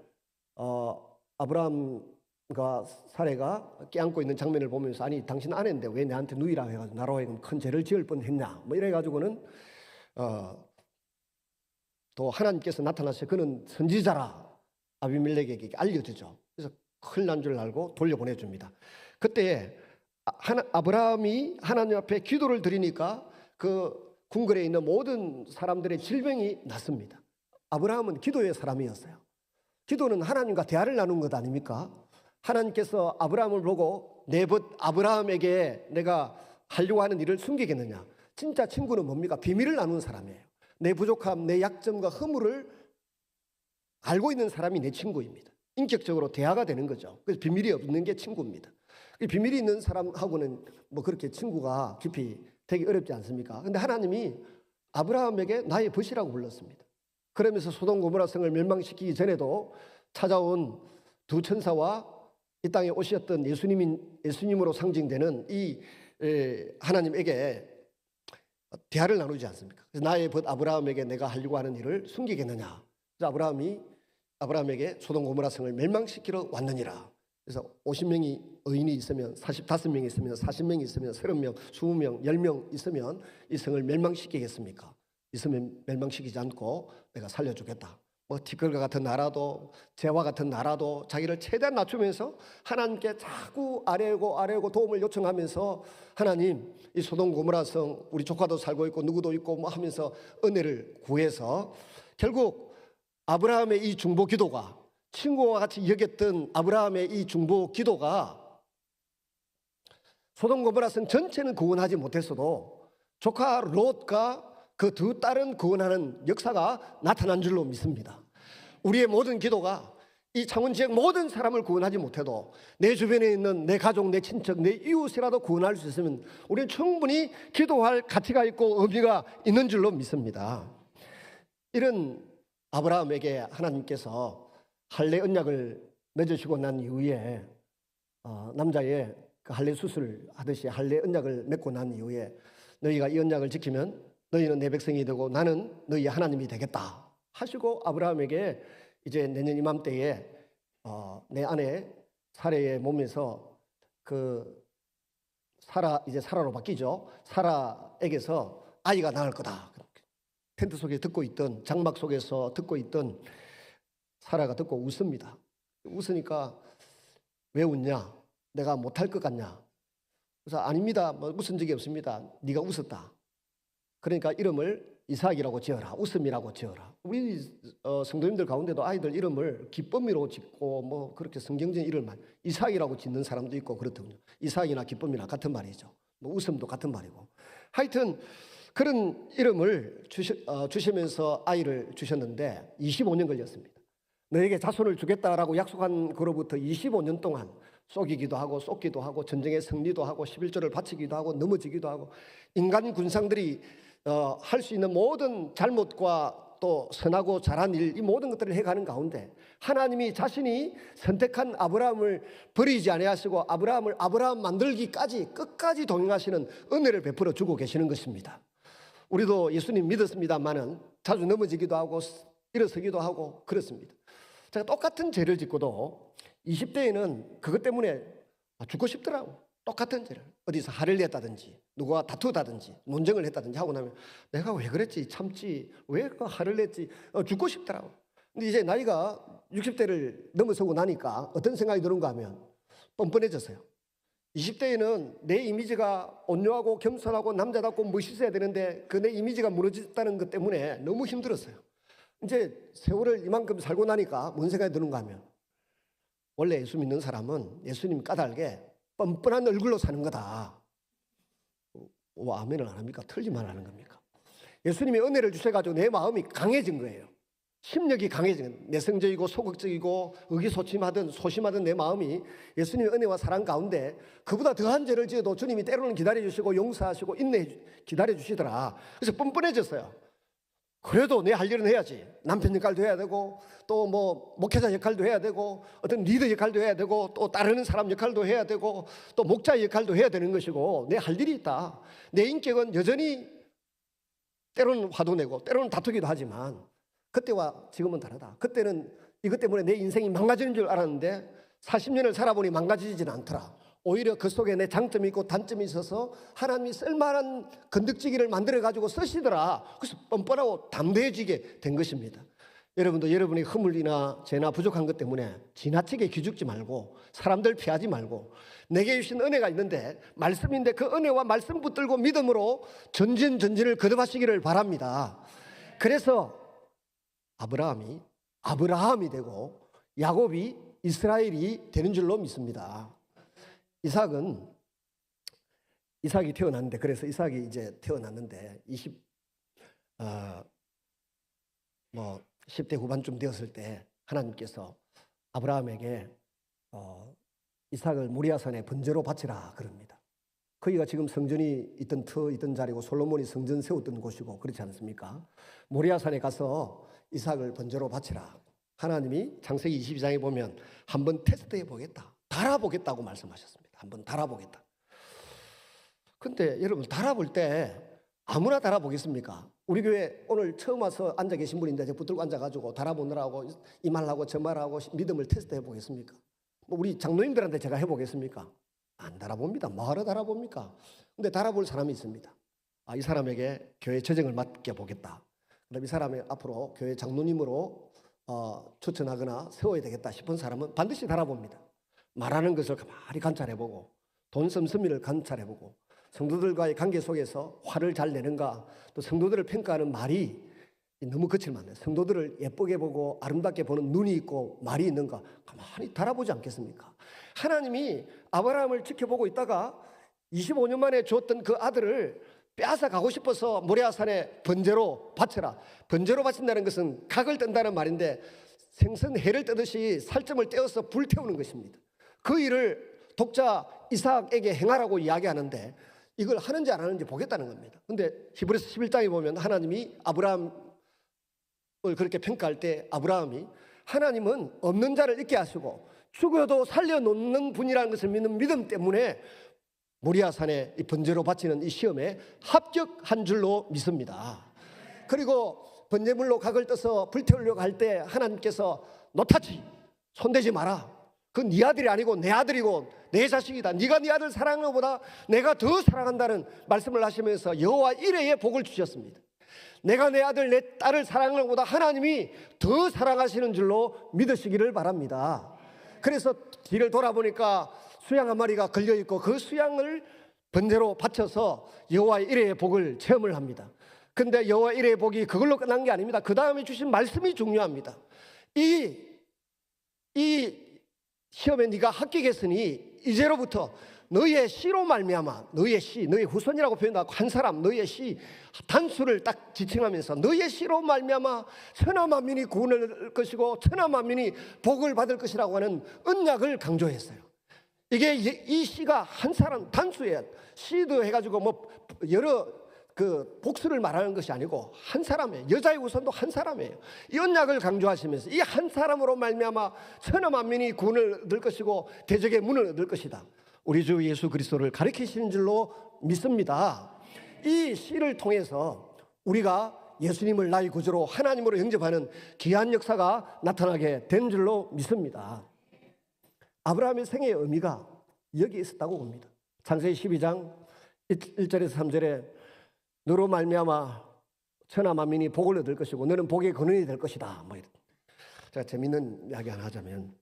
Speaker 1: 아브라함과 사라가 껴안고 있는 장면을 보면서, 아니 당신 아내인데 왜 내한테 누이라 해가지고 나로 하여금 큰 죄를 지을 뻔했냐 뭐 이래가지고는 또 하나님께서 나타나서 그는 선지자라 아비멜렉에게 알려주죠. 그래서 큰일 난 줄 알고 돌려보내줍니다. 그때 아브라함이 하나님 앞에 기도를 드리니까 그 궁궐에 있는 모든 사람들의 질병이 났습니다. 아브라함은 기도의 사람이었어요. 기도는 하나님과 대화를 나눈 것 아닙니까? 하나님께서 아브라함을 보고 내 벗 아브라함에게 내가 하려고 하는 일을 숨기겠느냐? 진짜 친구는 뭡니까? 비밀을 나누는 사람이에요. 내 부족함, 내 약점과 허물을 알고 있는 사람이 내 친구입니다. 인격적으로 대화가 되는 거죠. 그래서 비밀이 없는 게 친구입니다. 비밀이 있는 사람하고는 뭐 그렇게 친구가 깊이 되기 어렵지 않습니까? 근데 하나님이 아브라함에게 나의 벗이라고 불렀습니다. 그러면서 소돔 고모라 성을 멸망시키기 전에도 찾아온 두 천사와 이 땅에 오셨던 예수님으로 상징되는 이 하나님에게 대화를 나누지 않습니까? 그래서 나의 벗 아브라함에게 내가 하려고 하는 일을 숨기겠느냐? 그래서 아브라함이 아브라함에게 소돔 고모라 성을 멸망시키러 왔느니라. 그래서 50명이 의인이 있으면, 45명이 있으면, 40명이 있으면, 30명, 20명, 10명 있으면 이 성을 멸망시키겠습니까? 있으면 멸망시키지 않고 내가 살려주겠다. 뭐 티끌과 같은 나라도, 재와 같은 나라도 자기를 최대한 낮추면서 하나님께 자꾸 아뢰고 도움을 요청하면서, 하나님 이 소돔 고모라 성 우리 조카도 살고 있고 누구도 있고 뭐 하면서 은혜를 구해서 결국 아브라함의 이 중보 기도가, 친구와 같이 여겼던 아브라함의 이 중보 기도가 소돔 고모라 성 전체는 구원하지 못했어도 조카 롯과 그 두 딸은 구원하는 역사가 나타난 줄로 믿습니다. 우리의 모든 기도가 이 창원 지역 모든 사람을 구원하지 못해도 내 주변에 있는 내 가족, 내 친척, 내 이웃이라도 구원할 수 있으면 우리는 충분히 기도할 가치가 있고 의미가 있는 줄로 믿습니다. 이런 아브라함에게 하나님께서 할례 언약을 맺으시고 난 이후에 남자의 그 할례 수술 하듯이 할례 언약을 맺고 난 이후에 너희가 이 언약을 지키면 너희는 내 백성이 되고 나는 너희의 하나님이 되겠다 하시고 아브라함에게 이제 내년 이맘때에 내 아내 사라의 몸에서 그 이제 사라로 바뀌죠. 사라에게서 아이가 나올 거다. 텐트 속에 듣고 있던, 장막 속에서 듣고 있던 사라가 듣고 웃습니다. 웃으니까 왜 웃냐? 내가 못할 것 같냐? 그래서 아닙니다. 뭐 웃은 적이 없습니다. 네가 웃었다. 그러니까 이름을 이삭이라고 지어라. 웃음이라고 지어라. 우리 성도님들 가운데도 아이들 이름을 기쁨이로 짓고 뭐 그렇게 성경적인 이름을 이삭이라고 짓는 사람도 있고 그렇더군요. 이삭이나 기쁨이나 같은 말이죠. 뭐 웃음도 같은 말이고. 하여튼 그런 이름을 주시면서 아이를 주셨는데 25년 걸렸습니다. 너에게 자손을 주겠다라고 약속한 그로부터 25년 동안 쏘기기도 하고 쏟기도 하고 전쟁의 승리도 하고 11조를 바치기도 하고 넘어지기도 하고 인간 군상들이 할 수 있는 모든 잘못과 또 선하고 잘한 일, 이 모든 것들을 해가는 가운데 하나님이 자신이 선택한 아브라함을 버리지 아니하시고 아브라함을 아브라함 만들기까지 끝까지 동행하시는 은혜를 베풀어 주고 계시는 것입니다. 우리도 예수님 믿었습니다만은 자주 넘어지기도 하고 일어서기도 하고 그렇습니다. 제가 똑같은 죄를 짓고도 20대에는 그것 때문에 죽고 싶더라고. 똑같은 죄를 어디서 화를 냈다든지 누구와 다투다든지 논쟁을 했다든지 하고 나면 내가 왜 그랬지, 참지, 왜 그 화를 냈지, 죽고 싶더라고. 근데 이제 나이가 60대를 넘어서고 나니까 어떤 생각이 드는가 하면 뻔뻔해졌어요. 20대에는 내 이미지가 온유하고 겸손하고 남자답고 멋있어야 되는데 그 내 이미지가 무너졌다는 것 때문에 너무 힘들었어요. 이제 세월을 이만큼 살고 나니까 뭔 생각이 드는가 하면 원래 예수 믿는 사람은 예수님 까닭에 뻔뻔한 얼굴로 사는 거다. 아멘을 안 합니까? 틀리만 하는 겁니까? 예수님이 은혜를 주셔가지고 내 마음이 강해진 거예요. 심력이 강해지는, 내성적이고 소극적이고 의기소침하던 소심하던 내 마음이 예수님의 은혜와 사랑 가운데 그보다 더한 죄를 지어도 주님이 때로는 기다려주시고 용서하시고 인내해 기다려주시더라. 그래서 뻔뻔해졌어요. 그래도 내 할 일은 해야지. 남편 역할도 해야 되고, 또 뭐 목회자 역할도 해야 되고, 어떤 리더 역할도 해야 되고, 또 따르는 사람 역할도 해야 되고, 또 목자 역할도 해야 되는 것이고, 내 할 일이 있다. 내 인격은 여전히 때로는 화도 내고 때로는 다투기도 하지만 그때와 지금은 다르다. 그때는 이것 때문에 내 인생이 망가지는 줄 알았는데 40년을 살아보니 망가지지는 않더라. 오히려 그 속에 내 장점이 있고 단점이 있어서 하나님이 쓸만한 건덕지기를 만들어가지고 쓰시더라. 그래서 뻔뻔하고 담대해지게 된 것입니다. 여러분도 여러분의 허물이나 죄나 부족한 것 때문에 지나치게 기죽지 말고 사람들 피하지 말고 내게 주신 은혜가 있는데 말씀인데 그 은혜와 말씀 붙들고 믿음으로 전진을 거듭하시기를 바랍니다. 그래서 아브라함이 되고 야곱이 이스라엘이 되는 줄로 믿습니다. 이삭이 태어났는데, 그래서 이삭이 이제 태어났는데 10대 후반쯤 되었을 때 하나님께서 아브라함에게 이삭을 모리아산에 번제로 바치라 그럽니다. 거기가 지금 성전이 있던 자리고 솔로몬이 성전 세웠던 곳이고 그렇지 않습니까? 모리아산에 가서 이삭을 번제로 바치라. 하나님이 창세기 22장에 보면 한번 테스트해 보겠다, 달아보겠다고 말씀하셨습니다. 한번 달아보겠다. 근데 여러분, 달아볼 때 아무나 달아보겠습니까? 우리 교회 오늘 처음 와서 앉아 계신 분인데 붙들고 앉아가지고 달아보느라고 이 말하고 저 말하고 믿음을 테스트해 보겠습니까? 우리 장로님들한테 제가 해보겠습니까? 안 달아봅니다. 뭐하러 달아봅니까? 근데 달아볼 사람이 있습니다. 이 사람에게 교회 재정을 맡겨보겠다. 그럼 이 사람이 앞으로 교회 장로님으로 추천하거나 세워야 되겠다 싶은 사람은 반드시 달아봅니다. 말하는 것을 가만히 관찰해보고 돈 씀씀이를 관찰해보고 성도들과의 관계 속에서 화를 잘 내는가, 또 성도들을 평가하는 말이 너무 거칠면 안 돼요. 성도들을 예쁘게 보고 아름답게 보는 눈이 있고 말이 있는가 가만히 달아보지 않겠습니까? 하나님이 아브라함을 지켜보고 있다가 25년 만에 주었던 그 아들을 빼앗아 가고 싶어서 모리아산에 번제로 바쳐라. 번제로 바친다는 것은 각을 뜬다는 말인데 생선 해를 뜨듯이 살점을 떼어서 불태우는 것입니다. 그 일을 독자 이삭에게 행하라고 이야기하는데 이걸 하는지 안 하는지 보겠다는 겁니다. 근데 히브리서 11장에 보면 하나님이 아브라함을 그렇게 평가할 때 아브라함이 하나님은 없는 자를 있게 하시고 죽어도 살려놓는 분이라는 것을 믿는 믿음 때문에 모리아산에 이 번제로 바치는 이 시험에 합격한 줄로 믿습니다. 그리고 번제물로 각을 떠서 불태우려고 할 때 하나님께서 노타치, 손대지 마라. 그건 네 아들이 아니고 내 아들이고 내 자식이다. 네가 네 아들 사랑하는 것보다 내가 더 사랑한다는 말씀을 하시면서 여호와 이레의 복을 주셨습니다. 내가 내 아들 내 딸을 사랑하는 것보다 하나님이 더 사랑하시는 줄로 믿으시기를 바랍니다. 그래서 뒤를 돌아보니까 수양 한 마리가 걸려있고 그 수양을 번제로 바쳐서 여호와 이레의 복을 체험을 합니다. 근데 여호와 이레의 복이 그걸로 끝난 게 아닙니다. 그 다음에 주신 말씀이 중요합니다. 이 시험에 네가 합격했으니 이제로부터 너희의 씨로 말미암아, 너희의 씨, 너희 후손이라고 표현하고 한 사람, 너희의 씨 단수를 딱 지칭하면서 너희의 씨로 말미암아 천하 만민이 구원을 얻을 것이고 천하 만민이 복을 받을 것이라고 하는 언약을 강조했어요. 이게 이 씨가 한 사람 단수예요. 씨도 해가지고 뭐 여러 그 복수를 말하는 것이 아니고 한 사람이에요. 여자의 후손도 한 사람이에요. 이 언약을 강조하시면서 이 한 사람으로 말미암아 천하 만민이 구원을 얻을 것이고 대적의 문을 얻을 것이다. 우리 주 예수 그리스도를 가리키시는 줄로 믿습니다. 이 씨를 통해서 우리가 예수님을 나의 구주로 하나님으로 영접하는 귀한 역사가 나타나게 된 줄로 믿습니다. 아브라함의 생애의 의미가 여기에 있었다고 봅니다. 창세기 12장 1절에서 3절에 너로 말미암아 천하 만민이 복을 얻을 것이고 너는 복의 근원이 될 것이다. 제가 재밌는 이야기 하나 하자면,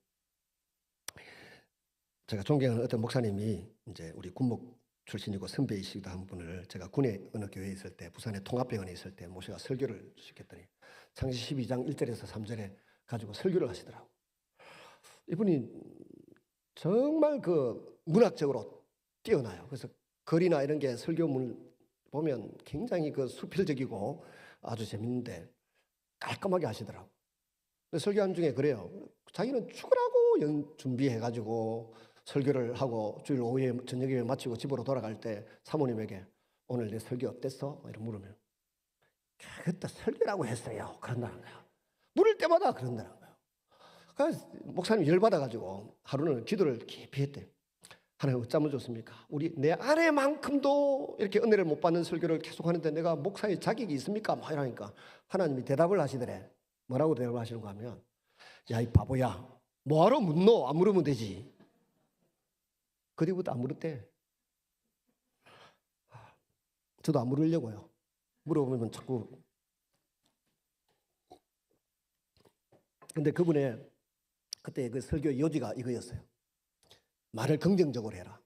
Speaker 1: 제가 존경하는 어떤 목사님이 이제 우리 군목 출신이고 선배이시기도 한 분을 제가 군에 어느 교회에 있을 때, 부산의 통합병원에 있을 때 모셔가 설교를 시켰더니 창세기 12장 1절에서 3절에 가지고 설교를 하시더라고. 이분이 정말 그 문학적으로 뛰어나요. 그래서 글이나 이런 게 설교문을 보면 굉장히 그 수필적이고 아주 재밌는데 깔끔하게 하시더라고. 설교하는 중에 그래요. 자기는 죽으라고 준비해가지고 설교를 하고 주일 오후에 저녁에 마치고 집으로 돌아갈 때 사모님에게 오늘 내 설교 어땠어? 이렇게 물으면 그때 설교라고 했어요. 그런다는 거야. 물을 때마다 그런다는 거야. 그래서 목사님 열받아가지고 하루는 기도를 깊이 했대. 하나님 어쩌면 좋습니까? 우리 내 아내만큼도 이렇게 은혜를 못 받는 설교를 계속 하는데 내가 목사의 자격이 있습니까? 막 이러니까 하나님이 대답을 하시더래. 뭐라고 대답을 하시는가 하면 야, 이 바보야, 뭐하러 묻노? 안 물으면 되지. 그 뒤부터 안 물었대. 저도 안 물으려고요. 물어보면 자꾸. 근데 그분의 그때 그 설교의 요지가 이거였어요. 말을 긍정적으로 해라.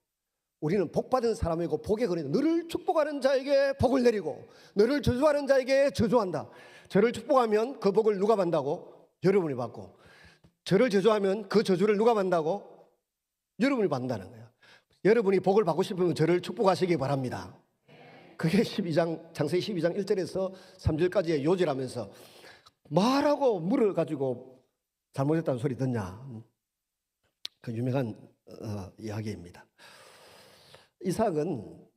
Speaker 1: 우리는 복받은 사람이고 복에 거는 너를 축복하는 자에게 복을 내리고 너를 저주하는 자에게 저주한다. 저를 축복하면 그 복을 누가 받는다고? 여러분이 받고, 저를 저주하면 그 저주를 누가 받는다고? 여러분이 받는다는 거예요. 여러분이 복을 받고 싶으면 저를 축복하시기 바랍니다. 그게 창세기 12장 1절에서 3절까지의 요지라면서 말하고 물어가지고 잘못했다는 소리 듣냐. 그 유명한 이야기입니다. 이삭은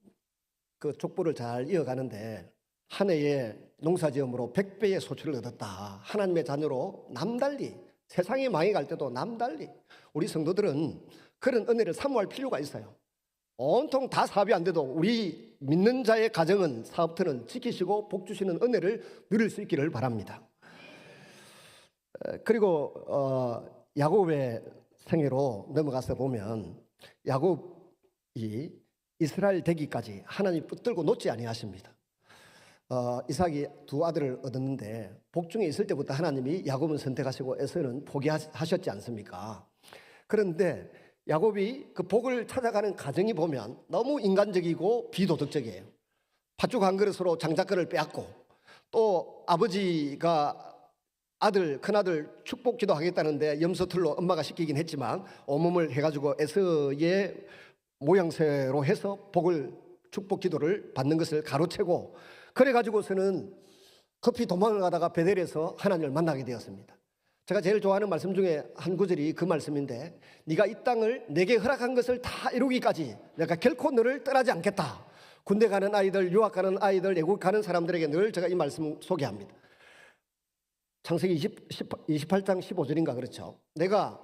Speaker 1: 그 족보를 잘 이어가는데 한 해에 농사지음으로 100배의 소출을 얻었다. 하나님의 자녀로 남달리 세상이 망해갈 때도 남달리 우리 성도들은 그런 은혜를 사모할 필요가 있어요. 온통 다 사업이 안 돼도 우리 믿는 자의 가정은 사업터는 지키시고 복 주시는 은혜를 누릴 수 있기를 바랍니다. 그리고 야곱의 생애로 넘어가서 보면 야곱이 이스라엘 되기까지 하나님 붙들고 놓지 아니하십니다. 이삭이 두 아들을 얻었는데 복중에 있을 때부터 하나님이 야곱은 선택하시고 에서는 포기하셨지 않습니까? 그런데 야곱이 그 복을 찾아가는 과정이 보면 너무 인간적이고 비도덕적이에요. 팥죽 한 그릇으로 장작권을 빼앗고 또 아버지가 큰아들 축복 기도하겠다는데 염소틀로 엄마가 시키긴 했지만 온몸을 해가지고 에서의 모양새로 해서 복을 축복 기도를 받는 것을 가로채고 그래가지고서는 급히 도망을 가다가 베델에서 하나님을 만나게 되었습니다. 제가 제일 좋아하는 말씀 중에 한 구절이 그 말씀인데 네가 이 땅을 내게 허락한 것을 다 이루기까지 내가 결코 너를 떠나지 않겠다. 군대 가는 아이들, 유학 가는 아이들, 외국 가는 사람들에게 늘 제가 이 말씀 소개합니다. 창세기 28장 15절인가 그렇죠. 내가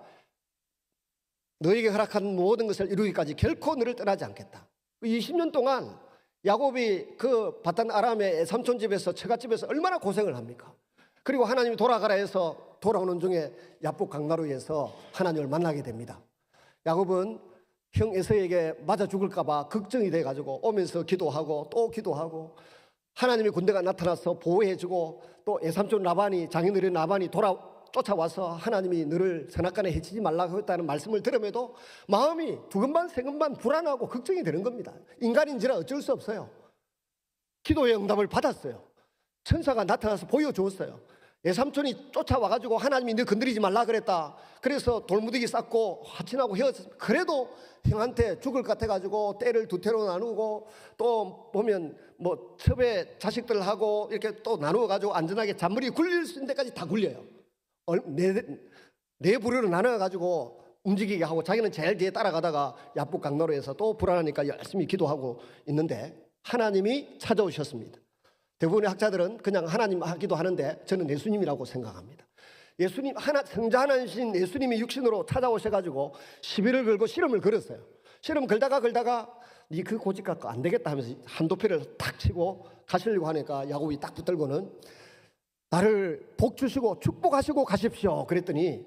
Speaker 1: 너에게 허락한 모든 것을 이루기까지 결코 너를 떠나지 않겠다. 20년 동안 야곱이 그 바단 아람의 삼촌 집에서 처갓집에서 얼마나 고생을 합니까? 그리고 하나님이 돌아가라 해서 돌아오는 중에 야복 강나루에서 하나님을 만나게 됩니다. 야곱은 형 에서에게 맞아 죽을까 봐 걱정이 돼가지고 오면서 기도하고 또 기도하고 하나님의 군대가 나타나서 보호해주고 또 애삼촌 라반이 장인어른 라반이 쫓아와서 하나님이 너를 선악간에 해치지 말라고 했다는 말씀을 들음에도 마음이 두근반 세근반 불안하고 걱정이 되는 겁니다. 인간인지라 어쩔 수 없어요. 기도의 응답을 받았어요. 천사가 나타나서 보여주었어요. 애삼촌이 쫓아와가지고 하나님이 너 건드리지 말라 그랬다. 그래서 돌무더기 쌓고 화친하고 헤어졌습니다. 그래도 형한테 죽을 것 같아가지고 때를 두 태로 나누고 또 보면 뭐 첩에 자식들하고 이렇게 또 나누어가지고 안전하게 잔머리 굴릴 수 있는 데까지 다 굴려요. 네 부류로 나눠가지고 움직이게 하고 자기는 제일 뒤에 따라가다가 야복 강나루에서 또 불안하니까 열심히 기도하고 있는데 하나님이 찾아오셨습니다. 대부분의 학자들은 그냥 하나님 하기도 하는데 저는 예수님이라고 생각합니다. 예수님, 성자 하나님 예수님이 육신으로 찾아오셔가지고 시비를 걸고 시름을 걸었어요. 시름 걸다가 네 그 고집 갖고 안 되겠다 하면서 한도표를 탁 치고 가시려고 하니까 야곱이 딱 붙들고는 나를 복 주시고 축복하시고 가십시오. 그랬더니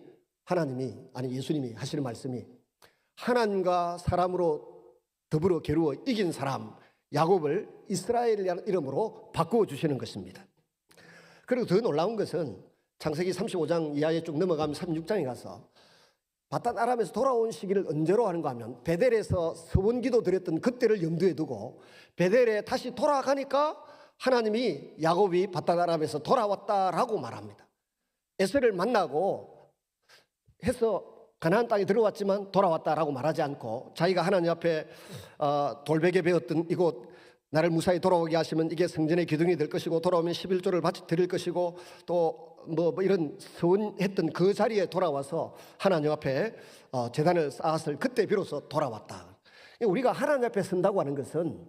Speaker 1: 예수님이 하시는 말씀이 하나님과 사람으로 더불어 겨루어 이긴 사람 야곱을 이스라엘이라는 이름으로 바꾸어 주시는 것입니다. 그리고 더 놀라운 것은 창세기 35장 이하에 쭉 넘어가면 36장에 가서 바단 아람에서 돌아온 시기를 언제로 하는가 하면 베델에서 서원기도 드렸던 그때를 염두에 두고 베델에 다시 돌아가니까 하나님이 야곱이 바단 아람에서 돌아왔다라고 말합니다. 에서를 만나고 해서 가나안 땅에 들어왔지만 돌아왔다라고 말하지 않고 자기가 하나님 앞에 돌베개 베었던 이곳 나를 무사히 돌아오게 하시면 이게 성전의 기둥이 될 것이고 돌아오면 11조를 드릴 것이고 또 뭐 이런 서원했던 그 자리에 돌아와서 하나님 앞에 제단을 쌓았을 그때 비로소 돌아왔다. 우리가 하나님 앞에 선다고 하는 것은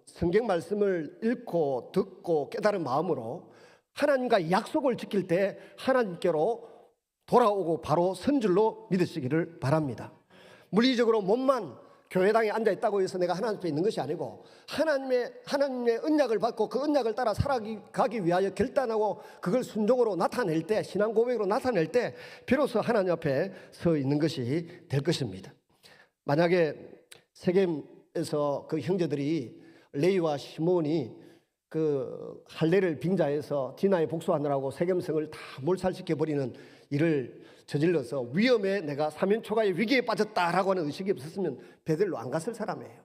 Speaker 1: 성경 말씀을 읽고 듣고 깨달은 마음으로 하나님과 약속을 지킬 때 하나님께로 돌아오고 바로 선 줄로 믿으시기를 바랍니다. 물리적으로 몸만 교회당에 앉아 있다고 해서 내가 하나님 앞에 있는 것이 아니고 하나님의 언약을 받고 그 언약을 따라 살아가기 위하여 결단하고 그걸 순종으로 나타낼 때, 신앙 고백으로 나타낼 때 비로소 하나님 앞에 서 있는 것이 될 것입니다. 만약에 세겜에서 그 형제들이 레위와 시몬이 그 할례를 빙자해서 디나에 복수하느라고 세겜성을 다 몰살시켜버리는 일을 저질러서 위험에 내가 사면초가의 위기에 빠졌다라고 하는 의식이 없었으면 베들로 안 갔을 사람이에요.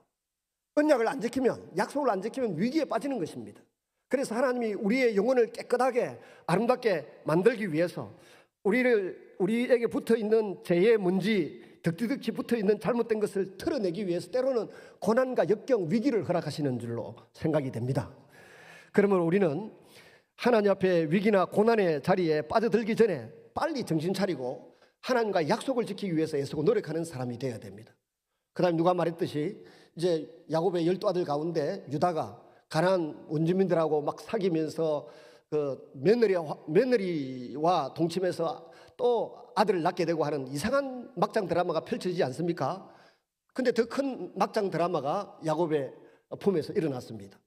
Speaker 1: 언약을 안 지키면, 약속을 안 지키면 위기에 빠지는 것입니다. 그래서 하나님이 우리의 영혼을 깨끗하게 아름답게 만들기 위해서 우리에게 붙어있는 죄의 문지, 덕지덕지 붙어있는 잘못된 것을 털어내기 위해서 때로는 고난과 역경, 위기를 허락하시는 줄로 생각이 됩니다. 그러면 우리는 하나님 앞에 위기나 고난의 자리에 빠져들기 전에 빨리 정신 차리고 하나님과 약속을 지키기 위해서 애쓰고 노력하는 사람이 되어야 됩니다. 그 다음에 누가 말했듯이 이제 야곱의 12아들 가운데 유다가 가나안 원주민들하고 막 사귀면서 그 며느리와 동침해서 또 아들을 낳게 되고 하는 이상한 막장 드라마가 펼쳐지지 않습니까? 근데 더 큰 막장 드라마가 야곱의 품에서 일어났습니다.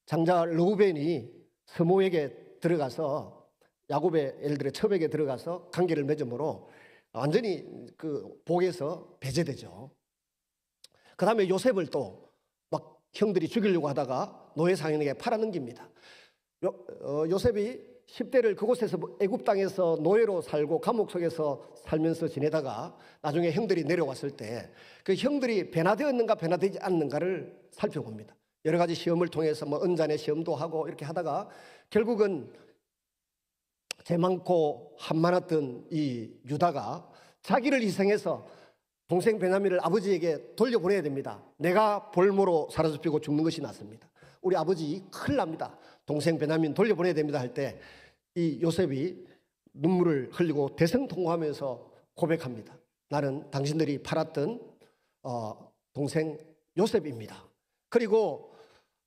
Speaker 1: 장자 르우벤이 스모에게 들어가서 야곱의 예를 들어 첩에게 들어가서 관계를 맺음으로 완전히 그 복에서 배제되죠. 그 다음에 요셉을 또 막 형들이 죽이려고 하다가 노예 상인에게 팔아넘깁니다. 요셉이 10대를 그곳에서 애굽 땅에서 노예로 살고 감옥 속에서 살면서 지내다가 나중에 형들이 내려왔을 때 그 형들이 변화되었는가 변화되지 않는가를 살펴봅니다. 여러 가지 시험을 통해서 뭐 은잔의 시험도 하고 이렇게 하다가 결국은 재 많고 한 많았던 이 유다가 자기를 희생해서 동생 베냐민을 아버지에게 돌려보내야 됩니다. 내가 볼모로 사로잡히고 죽는 것이 낫습니다. 우리 아버지 큰일 납니다. 동생 베냐민 돌려보내야 됩니다 할 때 이 요셉이 눈물을 흘리고 대성통곡하면서 고백합니다. 나는 당신들이 팔았던 동생 요셉입니다. 그리고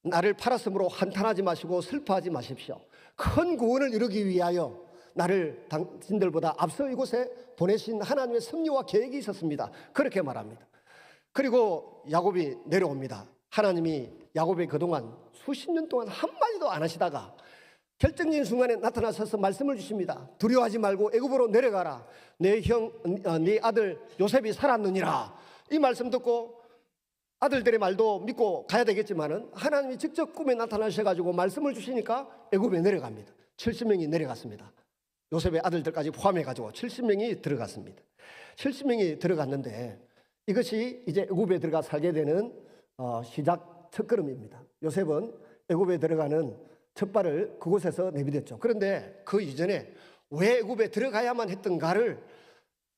Speaker 1: 나를 팔았으므로 한탄하지 마시고 슬퍼하지 마십시오. 큰 구원을 이루기 위하여 나를 당신들보다 앞서 이곳에 보내신 하나님의 섭리와 계획이 있었습니다. 그렇게 말합니다. 그리고 야곱이 내려옵니다. 하나님이 야곱의 그동안 수십 년 동안 한마디도 안 하시다가 결정적인 순간에 나타나셔서 말씀을 주십니다. 두려워하지 말고 애굽으로 내려가라. 네 아들 요셉이 살았느니라. 이 말씀 듣고 아들들의 말도 믿고 가야 되겠지만은 하나님이 직접 꿈에 나타나셔가지고 말씀을 주시니까 애굽에 내려갑니다. 70명이 내려갔습니다. 요셉의 아들들까지 포함해가지고 70명이 들어갔습니다. 70명이 들어갔는데 이것이 이제 애굽에 들어가 살게 되는 시작 첫걸음입니다. 요셉은 애굽에 들어가는 첫 발을 그곳에서 내비뎠죠. 그런데 그 이전에 왜 애굽에 들어가야만 했던가를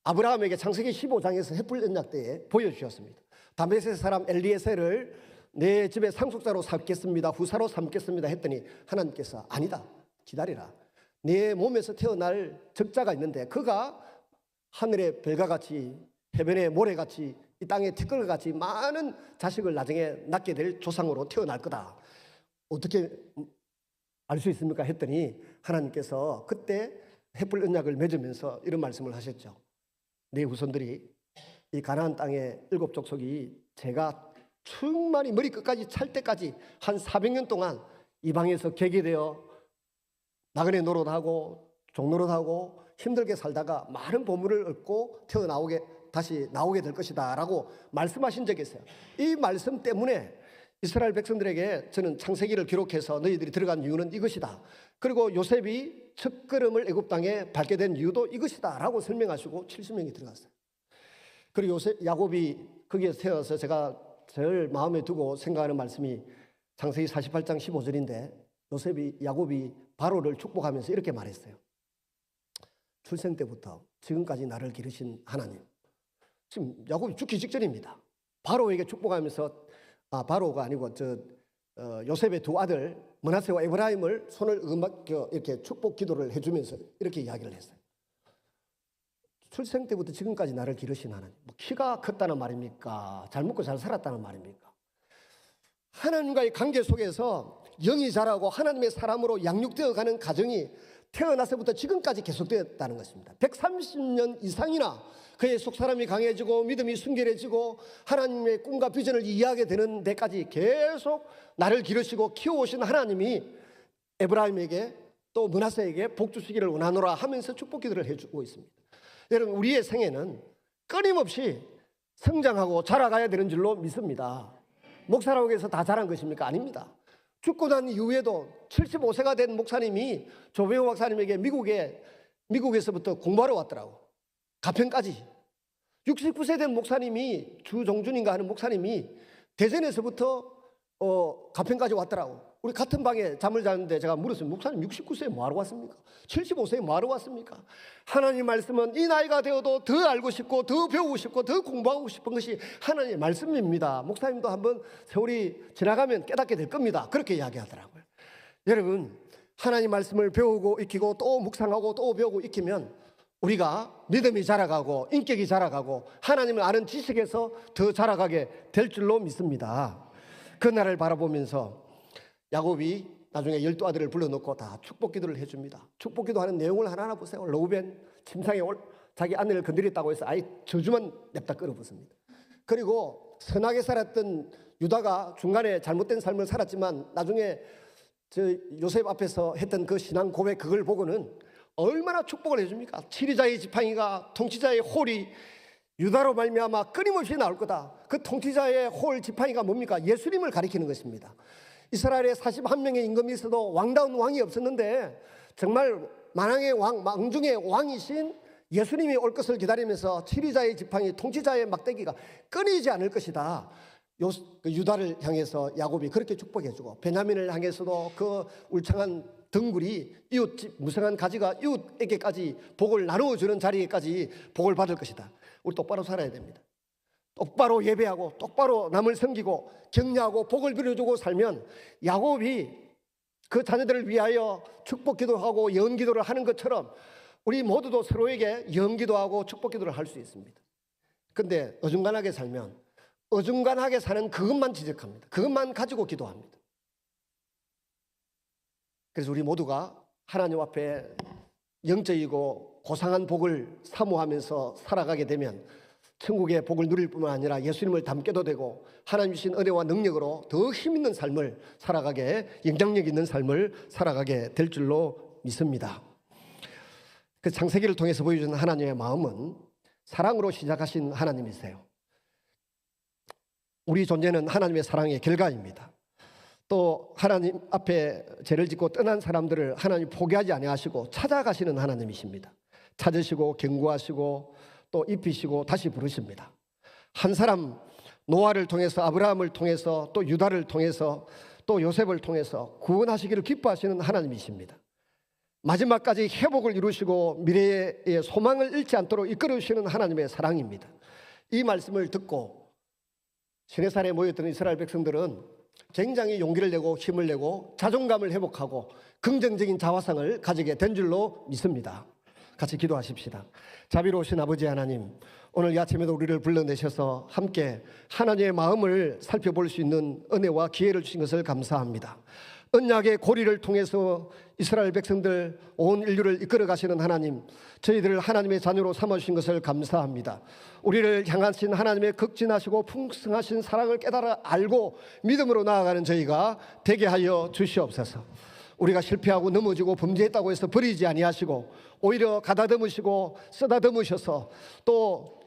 Speaker 1: 아브라함에게 창세기 15장에서 햇불 언약 때에 보여주셨습니다. 다메섹 사람 엘리에셀을 내 집에 상속자로 삼겠습니다. 후사로 삼겠습니다 했더니 하나님께서 아니다. 기다리라. 네 몸에서 태어날 적자가 있는데 그가 하늘의 별과 같이 해변의 모래같이 이 땅의 티끌과 같이 많은 자식을 나중에 낳게 될 조상으로 태어날 거다. 어떻게 알 수 있습니까? 했더니 하나님께서 그때 햇불 언약을 맺으면서 이런 말씀을 하셨죠. 네 후손들이 이 가나안 땅의 7 족속이 제가 충만히 머리 끝까지 찰 때까지 한 400년 동안 이방에서 계기되어 나그네 노릇하고 종노릇하고 힘들게 살다가 많은 보물을 얻고 다시 나오게 될 것이다 라고 말씀하신 적이 있어요. 이 말씀 때문에 이스라엘 백성들에게 저는 창세기를 기록해서 너희들이 들어간 이유는 이것이다. 그리고 요셉이 첫걸음을 애굽 땅에 밟게 된 이유도 이것이다 라고 설명하시고 70명이 들어갔어요. 그리고 야곱이 거기에서 태어나서 제가 제일 마음에 두고 생각하는 말씀이 창세기 48장 15절인데 야곱이 바로를 축복하면서 이렇게 말했어요. 출생 때부터 지금까지 나를 기르신 하나님. 지금 야곱이 죽기 직전입니다. 바로에게 축복하면서 바로가 아니고 요셉의 두 아들 므낫세와 에브라임을 손을 이렇게 축복 기도를 해주면서 이렇게 이야기를 했어요. 출생 때부터 지금까지 나를 기르신 하나님, 키가 컸다는 말입니까? 잘 먹고 잘 살았다는 말입니까? 하나님과의 관계 속에서 영이 자라고 하나님의 사람으로 양육되어 가는 가정이 태어나서부터 지금까지 계속되었다는 것입니다. 130년 이상이나 그의 속사람이 강해지고 믿음이 순결해지고 하나님의 꿈과 비전을 이해하게 되는 데까지 계속 나를 기르시고 키워오신 하나님이 에브라임에게 또 므낫세에게 복 주시기를 원하노라 하면서 축복 기도를 해주고 있습니다. 여러분, 우리의 생애는 끊임없이 성장하고 자라가야 되는 줄로 믿습니다. 목사라고 해서 다 자란 것입니까? 아닙니다. 죽고 난 이후에도 75세가 된 목사님이 조배우 박사님에게 미국에서부터 공부하러 왔더라고. 가평까지. 69세 된 목사님이 주종준인가 하는 목사님이 대전에서부터 가평까지 왔더라고. 우리 같은 방에 잠을 자는데 제가 물었어요. 목사님 69세에 뭐하러 왔습니까? 75세에 뭐하러 왔습니까? 하나님 말씀은 이 나이가 되어도 더 알고 싶고 더 배우고 싶고 더 공부하고 싶은 것이 하나님의 말씀입니다. 목사님도 한번 세월이 지나가면 깨닫게 될 겁니다. 그렇게 이야기하더라고요. 여러분, 하나님 말씀을 배우고 익히고 또 묵상하고 또 배우고 익히면 우리가 믿음이 자라가고 인격이 자라가고 하나님을 아는 지식에서 더 자라가게 될 줄로 믿습니다. 그날을 바라보면서 야곱이 나중에 12아들을 불러놓고 다 축복 기도를 해줍니다. 축복 기도하는 내용을 하나하나 보세요. 로벤 침상에 자기 아내를 건드렸다고 해서 아예 저주만 냅다 끌어붓습니다. 그리고 선하게 살았던 유다가 중간에 잘못된 삶을 살았지만 나중에 요셉 앞에서 했던 그 신앙 고백, 그걸 보고는 얼마나 축복을 해줍니까? 치리자의 지팡이가 통치자의 홀이 유다로 말미암아 끊임없이 나올 거다. 그 통치자의 홀 지팡이가 뭡니까? 예수님을 가리키는 것입니다. 이스라엘에 41명의 임금이 있어도 왕다운 왕이 없었는데 정말 만왕의 왕, 망중의 왕이신 예수님이 올 것을 기다리면서 치리자의 지팡이, 통치자의 막대기가 끊이지 않을 것이다. 유다를 향해서 야곱이 그렇게 축복해주고, 베냐민을 향해서도 그 울창한 덩굴이 무성한 가지가 이웃에게까지 복을 나누어주는 자리에까지 복을 받을 것이다. 우리 똑바로 살아야 됩니다. 똑바로 예배하고 똑바로 남을 섬기고 격려하고 복을 빌어주고 살면 야곱이 그 자녀들을 위하여 축복 기도하고 예언 기도를 하는 것처럼 우리 모두도 서로에게 예언 기도하고 축복 기도를 할 수 있습니다. 그런데 어중간하게 살면 어중간하게 사는 그것만 지적합니다. 그것만 가지고 기도합니다. 그래서 우리 모두가 하나님 앞에 영적이고 고상한 복을 사모하면서 살아가게 되면 천국의 복을 누릴 뿐만 아니라 예수님을 닮게도 되고 하나님 주신 은혜와 능력으로 더 힘있는 삶을 살아가게, 영향력 있는 삶을 살아가게 될 줄로 믿습니다. 그 창세기를 통해서 보여주는 하나님의 마음은 사랑으로 시작하신 하나님이세요. 우리 존재는 하나님의 사랑의 결과입니다. 또 하나님 앞에 죄를 짓고 떠난 사람들을 하나님 포기하지 아니하시고 찾아가시는 하나님이십니다. 찾으시고 경고하시고 또 입히시고 다시 부르십니다. 한 사람 노아를 통해서, 아브라함을 통해서, 또 유다를 통해서, 또 요셉을 통해서 구원하시기를 기뻐하시는 하나님이십니다. 마지막까지 회복을 이루시고 미래의 소망을 잃지 않도록 이끌어주시는 하나님의 사랑입니다. 이 말씀을 듣고 시내산에 모였던 이스라엘 백성들은 굉장히 용기를 내고 힘을 내고 자존감을 회복하고 긍정적인 자화상을 가지게 된 줄로 믿습니다. 같이 기도하십시다. 자비로우신 아버지 하나님, 오늘 이 아침에도 우리를 불러내셔서 함께 하나님의 마음을 살펴볼 수 있는 은혜와 기회를 주신 것을 감사합니다. 언약의 고리를 통해서 이스라엘 백성들 온 인류를 이끌어 가시는 하나님, 저희들을 하나님의 자녀로 삼아주신 것을 감사합니다. 우리를 향하신 하나님의 극진하시고 풍성하신 사랑을 깨달아 알고 믿음으로 나아가는 저희가 되게 하여 주시옵소서. 우리가 실패하고 넘어지고 범죄했다고 해서 버리지 아니하시고 오히려 가다듬으시고 쓰다듬으셔서 또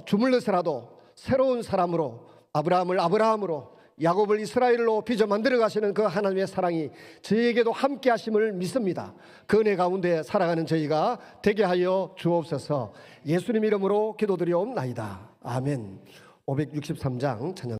Speaker 1: 주물러서라도 새로운 사람으로 아브라함을 아브라함으로 야곱을 이스라엘로 빚어 만들어 가시는 그 하나님의 사랑이 저희에게도 함께 하심을 믿습니다. 그 은혜 가운데 살아가는 저희가 되게 하여 주옵소서. 예수님 이름으로 기도드리옵나이다. 아멘. 563장 찬양.